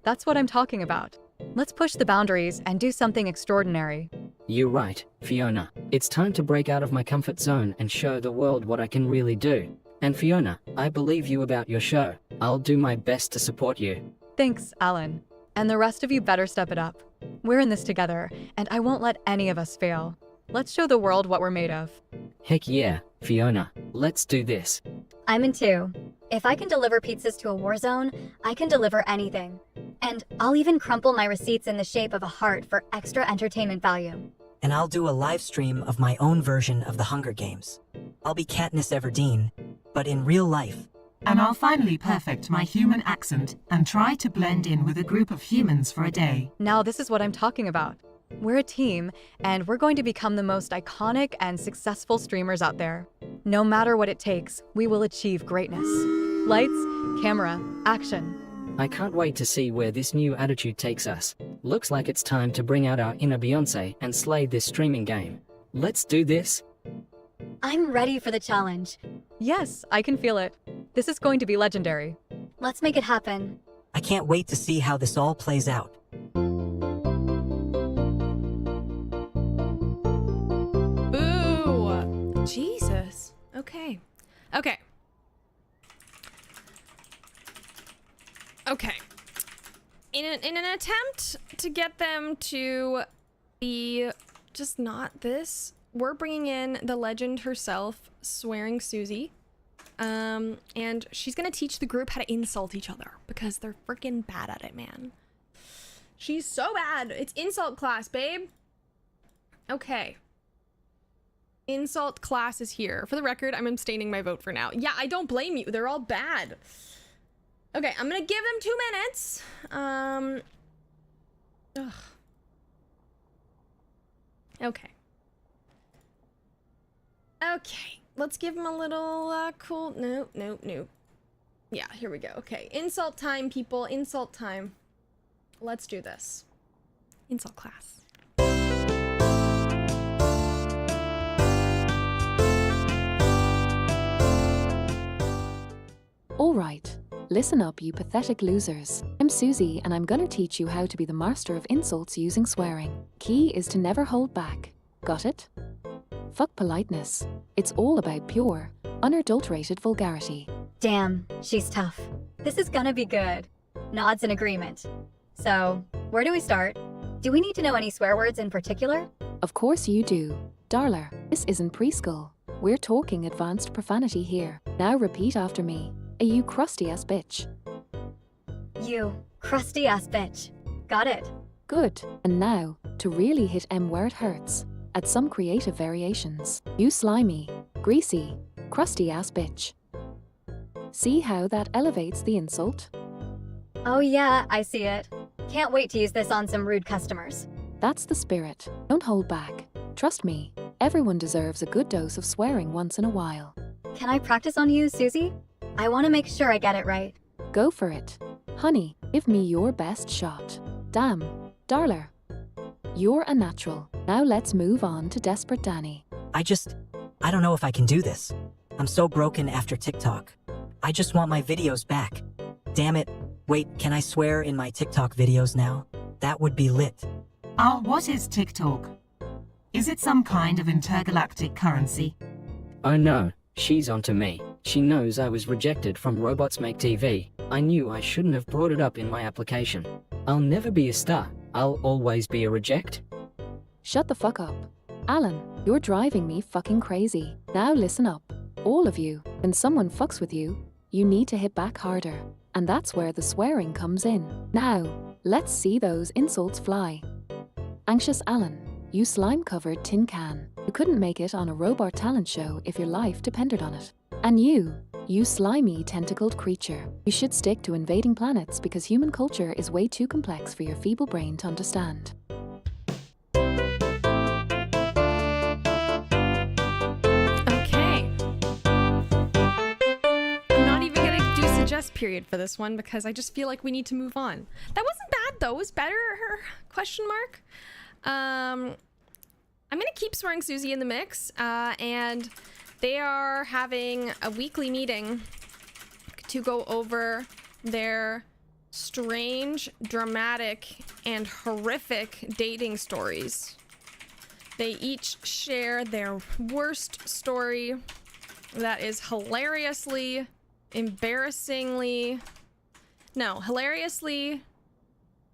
That's what I'm talking about. Let's push the boundaries and do something extraordinary. You're right, Fiona. It's time to break out of my comfort zone and show the world what I can really do. And Fiona, I believe you about your show. I'll do my best to support you. Thanks, Alan. And the rest of you better step it up. We're in this together, and I won't let any of us fail. Let's show the world what we're made of. Heck yeah, Fiona. Let's do this. I'm in too. If I can deliver pizzas to a war zone, I can deliver anything. And I'll even crumple my receipts in the shape of a heart for extra entertainment value. And I'll do a live stream of my own version of the Hunger Games. I'll be Katniss Everdeen, but in real life. And I'll finally perfect my human accent and try to blend in with a group of humans for a day. Now this is what I'm talking about. We're a team, and we're going to become the most iconic and successful streamers out there. No matter what it takes, we will achieve greatness. Lights, camera, action. I can't wait to see where this new attitude takes us. Looks like it's time to bring out our inner Beyoncé and slay this streaming game. Let's do this. I'm ready for the challenge. Yes, I can feel it. This is going to be legendary. Let's make it happen. I can't wait to see how this all plays out. Ooh, Jesus. Okay. In an attempt to get them to be just not this, we're bringing in the legend herself, Swearing Susie. And she's gonna teach the group how to insult each other because they're freaking bad at it, man. She's so bad. It's insult class, babe. Okay. Insult class is here. For the record, I'm abstaining my vote for now. Yeah, I don't blame you. They're all bad. Okay, I'm gonna give him 2 minutes. Ugh. Okay. Okay, let's give him a little cool. Nope. Yeah, here we go. Okay, insult time, people. Insult time. Let's do this. Insult class. All right, listen up, you pathetic losers. I'm Susie, and I'm gonna teach you how to be the master of insults using swearing. Key is to never hold back. Got it? Fuck politeness. It's all about pure, unadulterated vulgarity. Damn, she's tough. This is gonna be good. Nods in agreement. So, where do we start? Do we need to know any swear words in particular? Of course you do. Darla, this isn't preschool. We're talking advanced profanity here. Now repeat after me. You crusty ass bitch. You crusty ass bitch. Got it. Good. And now, to really hit M where it hurts, add some creative variations. You slimy, greasy, crusty ass bitch. See how that elevates the insult? Oh yeah, I see it. Can't wait to use this on some rude customers. That's the spirit. Don't hold back. Trust me, everyone deserves a good dose of swearing once in a while. Can I practice on you, Susie? I want to make sure I get it right. Go for it. Honey, give me your best shot. Damn, Darla. You're a natural. Now let's move on to Desperate Danny. I don't know if I can do this. I'm so broken after TikTok. I just want my videos back. Damn it. Wait, can I swear in my TikTok videos now? That would be lit. What is TikTok? Is it some kind of intergalactic currency? Oh no, she's onto me. She knows I was rejected from Robots Make TV. I knew I shouldn't have brought it up in my application. I'll never be a star. I'll always be a reject. Shut the fuck up. Alan, you're driving me fucking crazy. Now listen up. All of you, when someone fucks with you, you need to hit back harder. And that's where the swearing comes in. Now, let's see those insults fly. Anxious Alan, you slime-covered tin can. You couldn't make it on a robot talent show if your life depended on it. And you slimy tentacled creature. You should stick to invading planets because human culture is way too complex for your feeble brain to understand. Okay. I'm not even gonna do suggest period for this one because I just feel like we need to move on. That wasn't bad though. It was better, question mark. I'm gonna keep swearing Susie in the mix, and they are having a weekly meeting to go over their strange, dramatic, and horrific dating stories. They each share their worst story that is hilariously, hilariously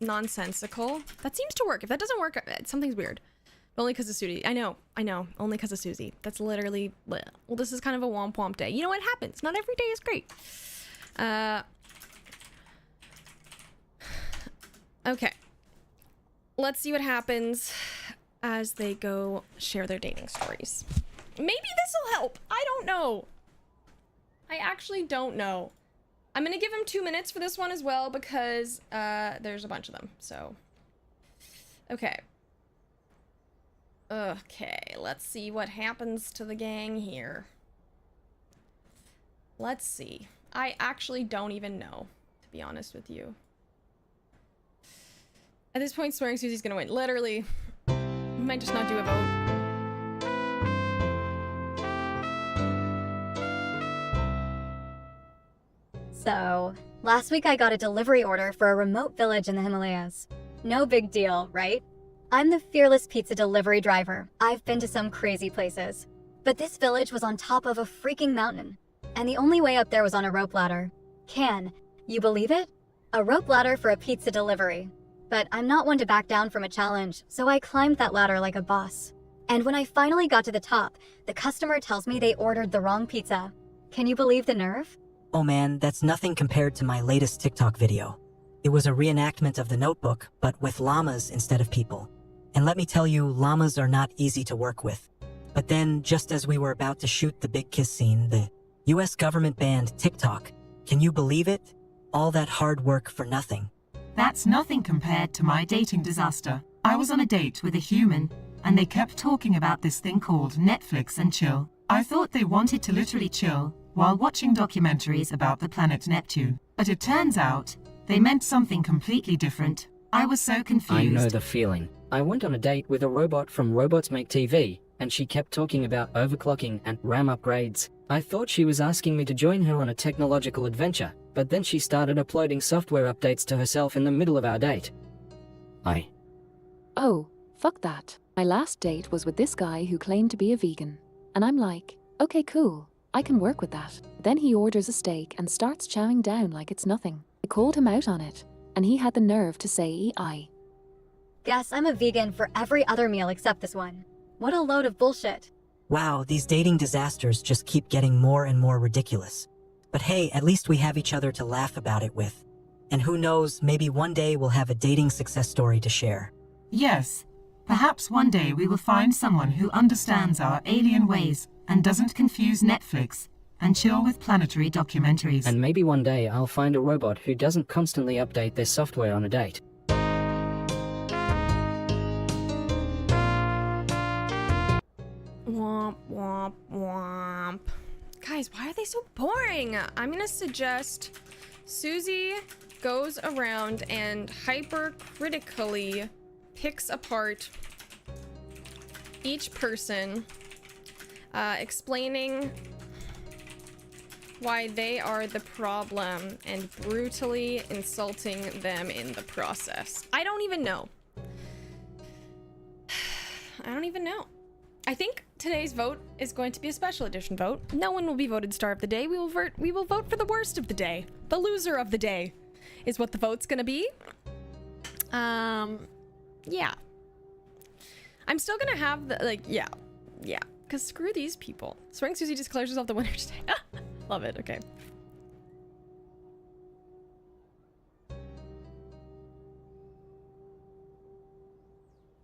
nonsensical. That seems to work. If that doesn't work, something's weird. Only because of Susie. I know. Only because of Susie. That's literally... Well, this is kind of a womp-womp day. You know what happens? Not every day is great. Okay. Let's see what happens as they go share their dating stories. Maybe this will help. I don't know. I actually don't know. I'm going to give him 2 minutes for this one as well because there's a bunch of them. So, okay. Okay, let's see what happens to the gang here. Let's see. I actually don't even know, to be honest with you. At this point, swearing Susie's gonna win. Literally. We might just not do a vote. So, last week I got a delivery order for a remote village in the Himalayas. No big deal, right? I'm the fearless pizza delivery driver. I've been to some crazy places. But this village was on top of a freaking mountain. And the only way up there was on a rope ladder. Can you believe it? A rope ladder for a pizza delivery. But I'm not one to back down from a challenge, so I climbed that ladder like a boss. And when I finally got to the top, the customer tells me they ordered the wrong pizza. Can you believe the nerve? Oh man, that's nothing compared to my latest TikTok video. It was a reenactment of The Notebook, but with llamas instead of people. And let me tell you, llamas are not easy to work with. But then, just as we were about to shoot the big kiss scene, the US government banned TikTok. Can you believe it? All that hard work for nothing. That's nothing compared to my dating disaster. I was on a date with a human, and they kept talking about this thing called Netflix and chill. I thought they wanted to literally chill while watching documentaries about the planet Neptune. But it turns out, they meant something completely different. I was so confused. I know the feeling. I went on a date with a robot from Robots Make TV, and she kept talking about overclocking and RAM upgrades. I thought she was asking me to join her on a technological adventure, but then she started uploading software updates to herself in the middle of our date. Oh, fuck that. My last date was with this guy who claimed to be a vegan. And I'm like, okay, cool, I can work with that. Then he orders a steak and starts chowing down like it's nothing. I called him out on it, and he had the nerve to say I. Guess I'm a vegan for every other meal except this one. What a load of bullshit. Wow, these dating disasters just keep getting more and more ridiculous. But hey, at least we have each other to laugh about it with. And who knows, maybe one day we'll have a dating success story to share. Yes. Perhaps one day we will find someone who understands our alien ways and doesn't confuse Netflix and chill with planetary documentaries. And maybe one day I'll find a robot who doesn't constantly update their software on a date. Womp, womp, womp. Guys, why are they so boring? I'm gonna suggest Susie goes around and hypercritically picks apart each person, explaining why they are the problem and brutally insulting them in the process. I don't even know. I don't even know. I think today's vote is going to be a special edition vote. No one will be voted star of the day. We will vote for the worst of the day. The loser of the day is what the vote's gonna be. Yeah. I'm still gonna have the, yeah. Because screw these people. Swearing Susie declares herself the winner today. Love it, okay.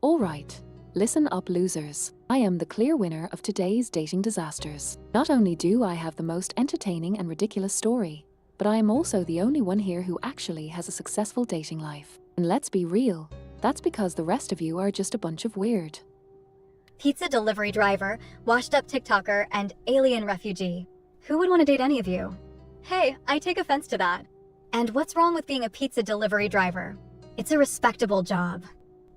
All right. Listen up, losers. I am the clear winner of today's dating disasters. Not only do I have the most entertaining and ridiculous story, but I am also the only one here who actually has a successful dating life. And let's be real, that's because the rest of you are just a bunch of weird. Pizza delivery driver, washed up TikToker, and alien refugee. Who would want to date any of you? Hey, I take offense to that. And what's wrong with being a pizza delivery driver? It's a respectable job.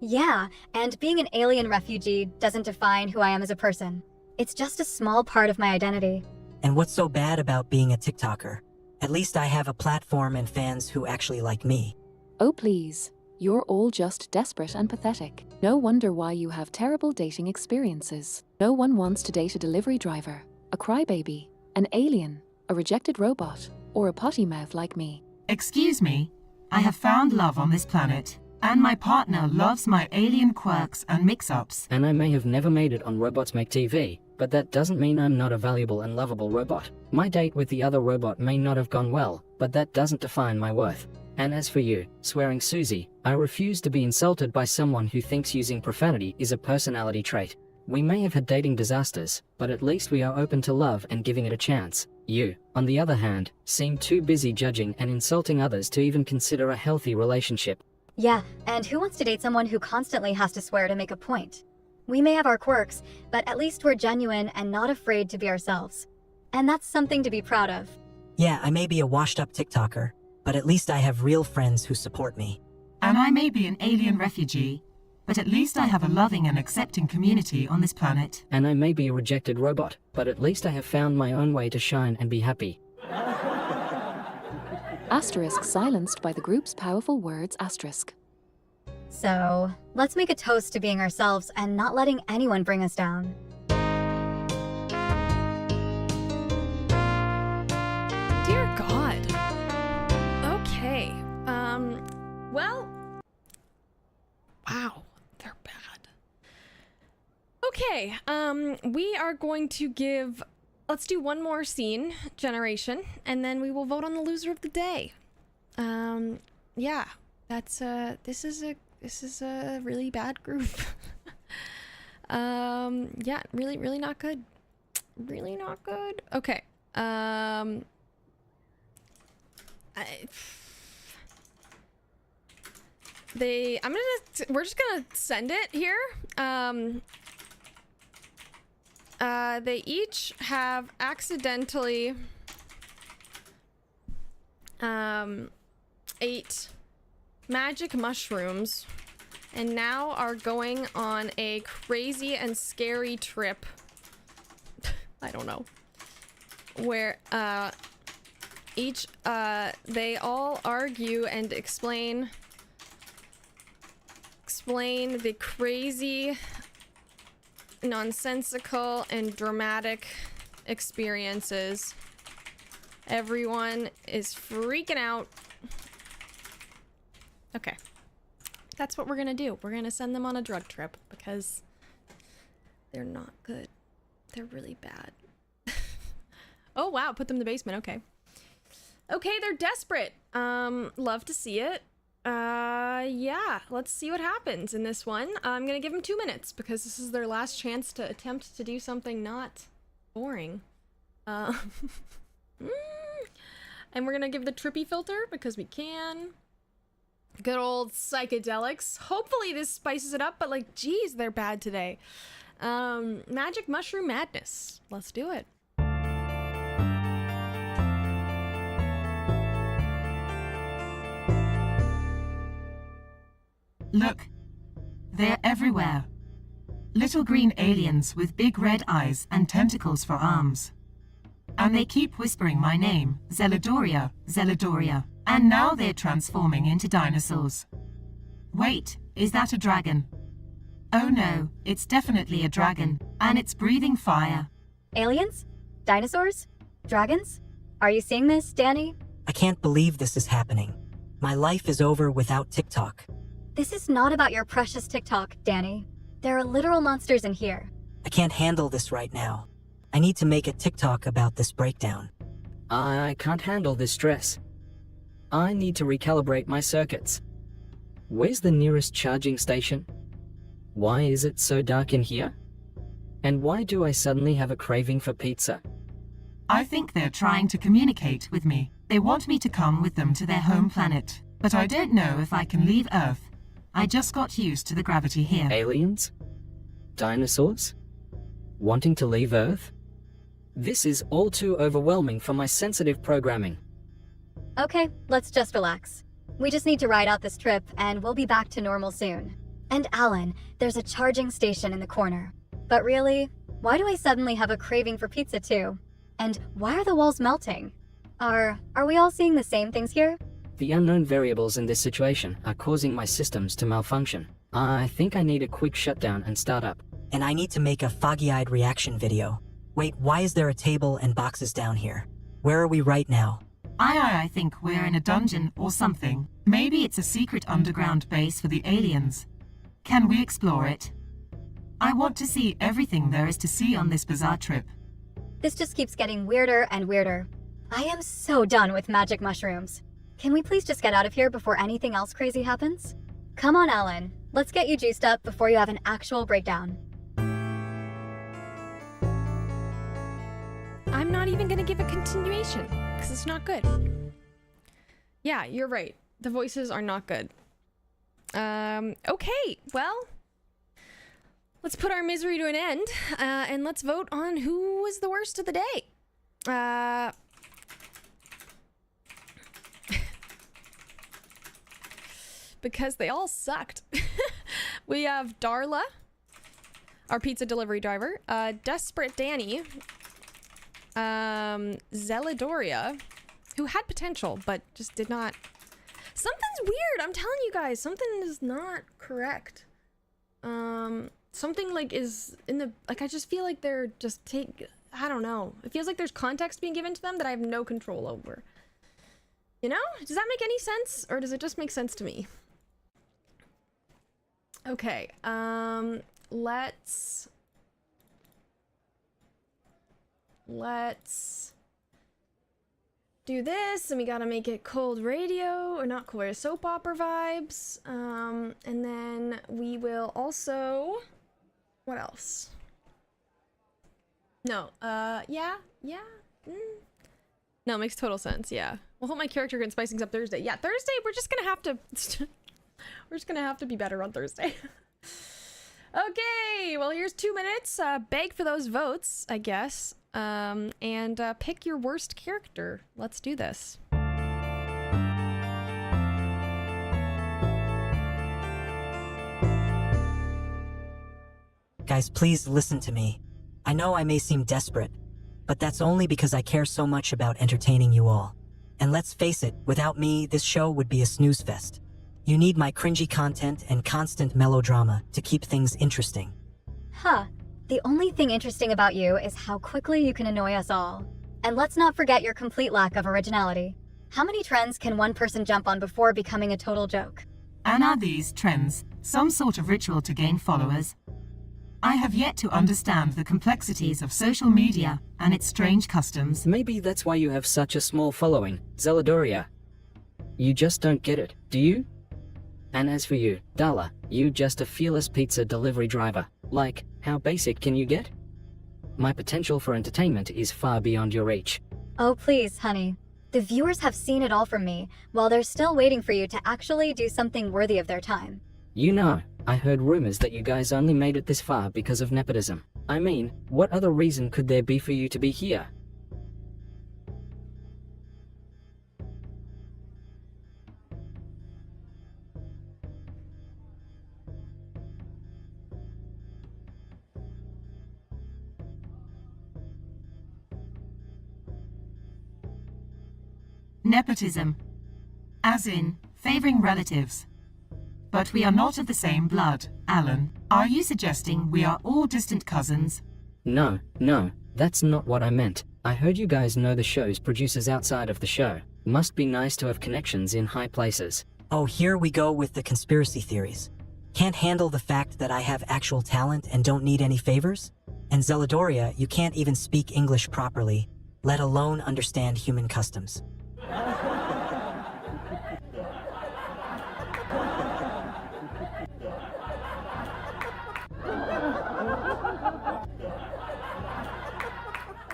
Yeah, and being an alien refugee doesn't define who I am as a person. It's just a small part of my identity. And what's so bad about being a TikToker? At least I have a platform and fans who actually like me. Oh please, you're all just desperate and pathetic. No wonder why you have terrible dating experiences. No one wants to date a delivery driver, a crybaby, an alien, a rejected robot, or a potty mouth like me. Excuse me, I have found love on this planet. And my partner loves my alien quirks and mix-ups. And I may have never made it on Robots Make TV, but that doesn't mean I'm not a valuable and lovable robot. My date with the other robot may not have gone well, but that doesn't define my worth. And as for you, Swearing Susie, I refuse to be insulted by someone who thinks using profanity is a personality trait. We may have had dating disasters, but at least we are open to love and giving it a chance. You, on the other hand, seem too busy judging and insulting others to even consider a healthy relationship. Yeah, and who wants to date someone who constantly has to swear to make a point? We may have our quirks, but at least we're genuine and not afraid to be ourselves. And that's something to be proud of. Yeah, I may be a washed-up TikToker, but at least I have real friends who support me. And I may be an alien refugee, but at least I have a loving and accepting community on this planet. And I may be a rejected robot, but at least I have found my own way to shine and be happy. Asterisk silenced by the group's powerful words asterisk. So, let's make a toast to being ourselves and not letting anyone bring us down. Dear God. Okay. Well. Wow, they're bad. Okay, we are going to give. Let's do one more scene generation, and then we will vote on the loser of the day. Yeah, that's this is a really bad group. Yeah, really not good. Really not good. Okay. We're just gonna send it here. They each have accidentally ate magic mushrooms and now are going on a crazy and scary trip. I don't know. Where they all argue and explain the crazy, nonsensical, and dramatic experiences. Everyone is freaking out. Okay. That's what we're gonna do. We're gonna send them on a drug trip because they're not good. They're really bad. Oh wow, put them in the basement. Okay. Okay, they're desperate. Love to see it. Yeah, let's see what happens in this one. I'm gonna give them 2 minutes because this is their last chance to attempt to do something not boring. And we're gonna give the trippy filter because we can. Good old psychedelics. Hopefully this spices it up, but like, geez, they're bad today. Magic mushroom madness. Let's do it. Look, they're everywhere. Little green aliens with big red eyes and tentacles for arms. And they keep whispering my name, Zeladoria, Zeladoria. And now they're transforming into dinosaurs. Wait, is that a dragon? Oh no, it's definitely a dragon, and it's breathing fire. Aliens? Dinosaurs? Dragons? Are you seeing this, Danny? I can't believe this is happening. My life is over without TikTok. This is not about your precious TikTok, Danny. There are literal monsters in here. I can't handle this right now. I need to make a TikTok about this breakdown. I can't handle this stress. I need to recalibrate my circuits. Where's the nearest charging station? Why is it so dark in here? And why do I suddenly have a craving for pizza? I think they're trying to communicate with me. They want me to come with them to their home planet. But I don't know if I can leave Earth. I just got used to the gravity here. Aliens? Dinosaurs? Wanting to leave Earth? This is all too overwhelming for my sensitive programming. Okay, let's just relax. We just need to ride out this trip, and we'll be back to normal soon. And Alan, there's a charging station in the corner. But really, why do I suddenly have a craving for pizza too? And why are the walls melting? Are we all seeing the same things here? The unknown variables in this situation are causing my systems to malfunction. I think I need a quick shutdown and start up. And I need to make a foggy-eyed reaction video. Wait, why is there a table and boxes down here? Where are we right now? I think we're in a dungeon or something. Maybe it's a secret underground base for the aliens. Can we explore it? I want to see everything there is to see on this bizarre trip. This just keeps getting weirder and weirder. I am so done with magic mushrooms. Can we please just get out of here before anything else crazy happens? Come on, Alan. Let's get you juiced up before you have an actual breakdown. I'm not even gonna give a continuation because it's not good. Yeah, you're right. The voices are not good. Okay, well, let's put our misery to an end, and let's vote on who was the worst of the day. Because they all sucked. We have Darla, our pizza delivery driver, Desperate Danny, Zeladoria, who had potential but just did not. Something's weird. I'm telling you guys, something is not correct. Something like is in the, like, I just feel like they're just I don't know. It feels like there's context being given to them that I have no control over. You know? Does that make any sense? Or does it just make sense to me? Okay, let's do this, and we gotta make it cold radio, or not cold radio, soap opera vibes, and then we will also What else? No, yeah. No, it makes total sense, yeah. We'll hope my character can spice things up Thursday. Yeah, Thursday, we're just gonna have to... we're just gonna have to be better on Thursday. Okay, well, here's 2 minutes. Beg for those votes, I guess. And pick your worst character. Let's do this. Guys, please listen to me. I know I may seem desperate, but that's only because I care so much about entertaining you all. And let's face it, without me, this show would be a snooze fest. You need my cringy content and constant melodrama to keep things interesting. Huh. The only thing interesting about you is how quickly you can annoy us all. And let's not forget your complete lack of originality. How many trends can one person jump on before becoming a total joke? And are these trends some sort of ritual to gain followers? I have yet to understand the complexities of social media and its strange customs. Maybe that's why you have such a small following, Zeladoria. You just don't get it, do you? And as for you, Darla, you just a fearless pizza delivery driver. Like, how basic can you get? My potential for entertainment is far beyond your reach. Oh please, honey. The viewers have seen it all from me, while they're still waiting for you to actually do something worthy of their time. You know, I heard rumors that you guys only made it this far because of nepotism. I mean, what other reason could there be for you to be here? Nepotism. As in, favoring relatives. But we are not of the same blood, Alan. Are you suggesting we are all distant cousins? No, that's not what I meant. I heard you guys know the show's producers outside of the show. Must be nice to have connections in high places. Oh, here we go with the conspiracy theories. Can't handle the fact that I have actual talent and don't need any favors? And Zeladoria, you can't even speak English properly, let alone understand human customs.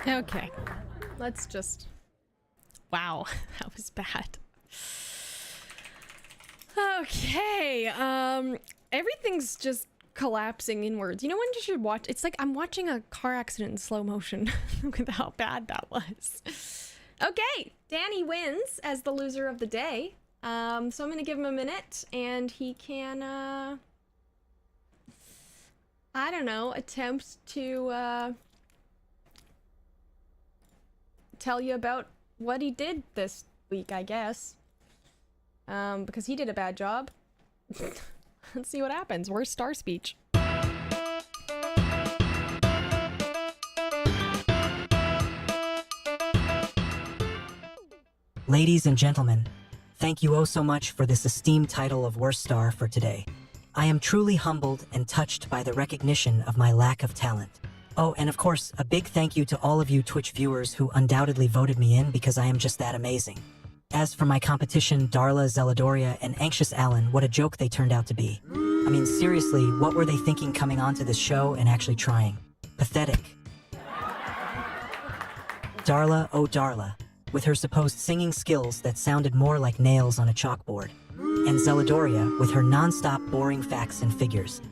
Okay, let's just... Wow, that was bad. Okay, everything's just collapsing inwards. You know when you should watch? It's like I'm watching a car accident in slow motion. Look at how bad that was. Okay, Danny wins as the loser of the day. So I'm gonna give him a minute, and he can, I don't know, attempt to, tell you about what he did this week, I guess. Because he did a bad job. Let's see what happens. Where's Star Speech? Ladies and gentlemen, thank you oh so much for this esteemed title of Worst Star for today. I am truly humbled and touched by the recognition of my lack of talent. Oh, and of course, a big thank you to all of you Twitch viewers who undoubtedly voted me in because I am just that amazing. As for my competition, Darla, Zeladoria, and Anxious Alan, what a joke they turned out to be. I mean, seriously, what were they thinking coming onto this show and actually trying? Pathetic. Darla, oh Darla, with her supposed singing skills that sounded more like nails on a chalkboard. And Zeladoria, with her non-stop boring facts and figures.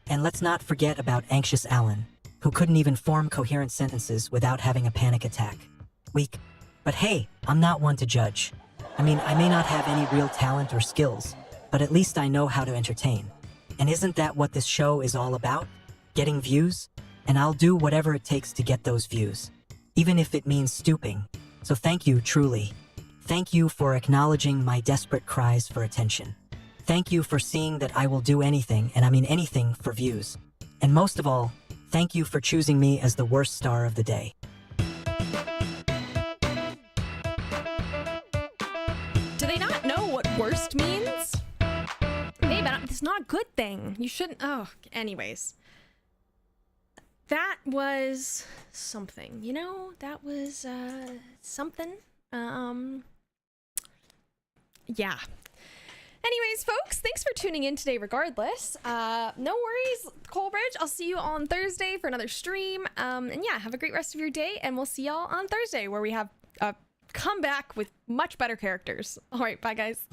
And let's not forget about Anxious Alan, who couldn't even form coherent sentences without having a panic attack. Weak. But hey, I'm not one to judge. I mean, I may not have any real talent or skills, but at least I know how to entertain. And isn't that what this show is all about? Getting views? And I'll do whatever it takes to get those views. Even if it means stooping. So thank you, truly. Thank you for acknowledging my desperate cries for attention. Thank you for seeing that I will do anything, and I mean anything, for views. And most of all, thank you for choosing me as the worst star of the day. Do they not know what worst means? Hey, but it's not a good thing. You shouldn't... Oh, anyways. That was something, you know? That was, something. Yeah. Anyways, folks, thanks for tuning in today regardless. No worries, Coalbridge. I'll see you on Thursday for another stream. And yeah, have a great rest of your day, and we'll see y'all on Thursday where we have a comeback with much better characters. All right, bye guys.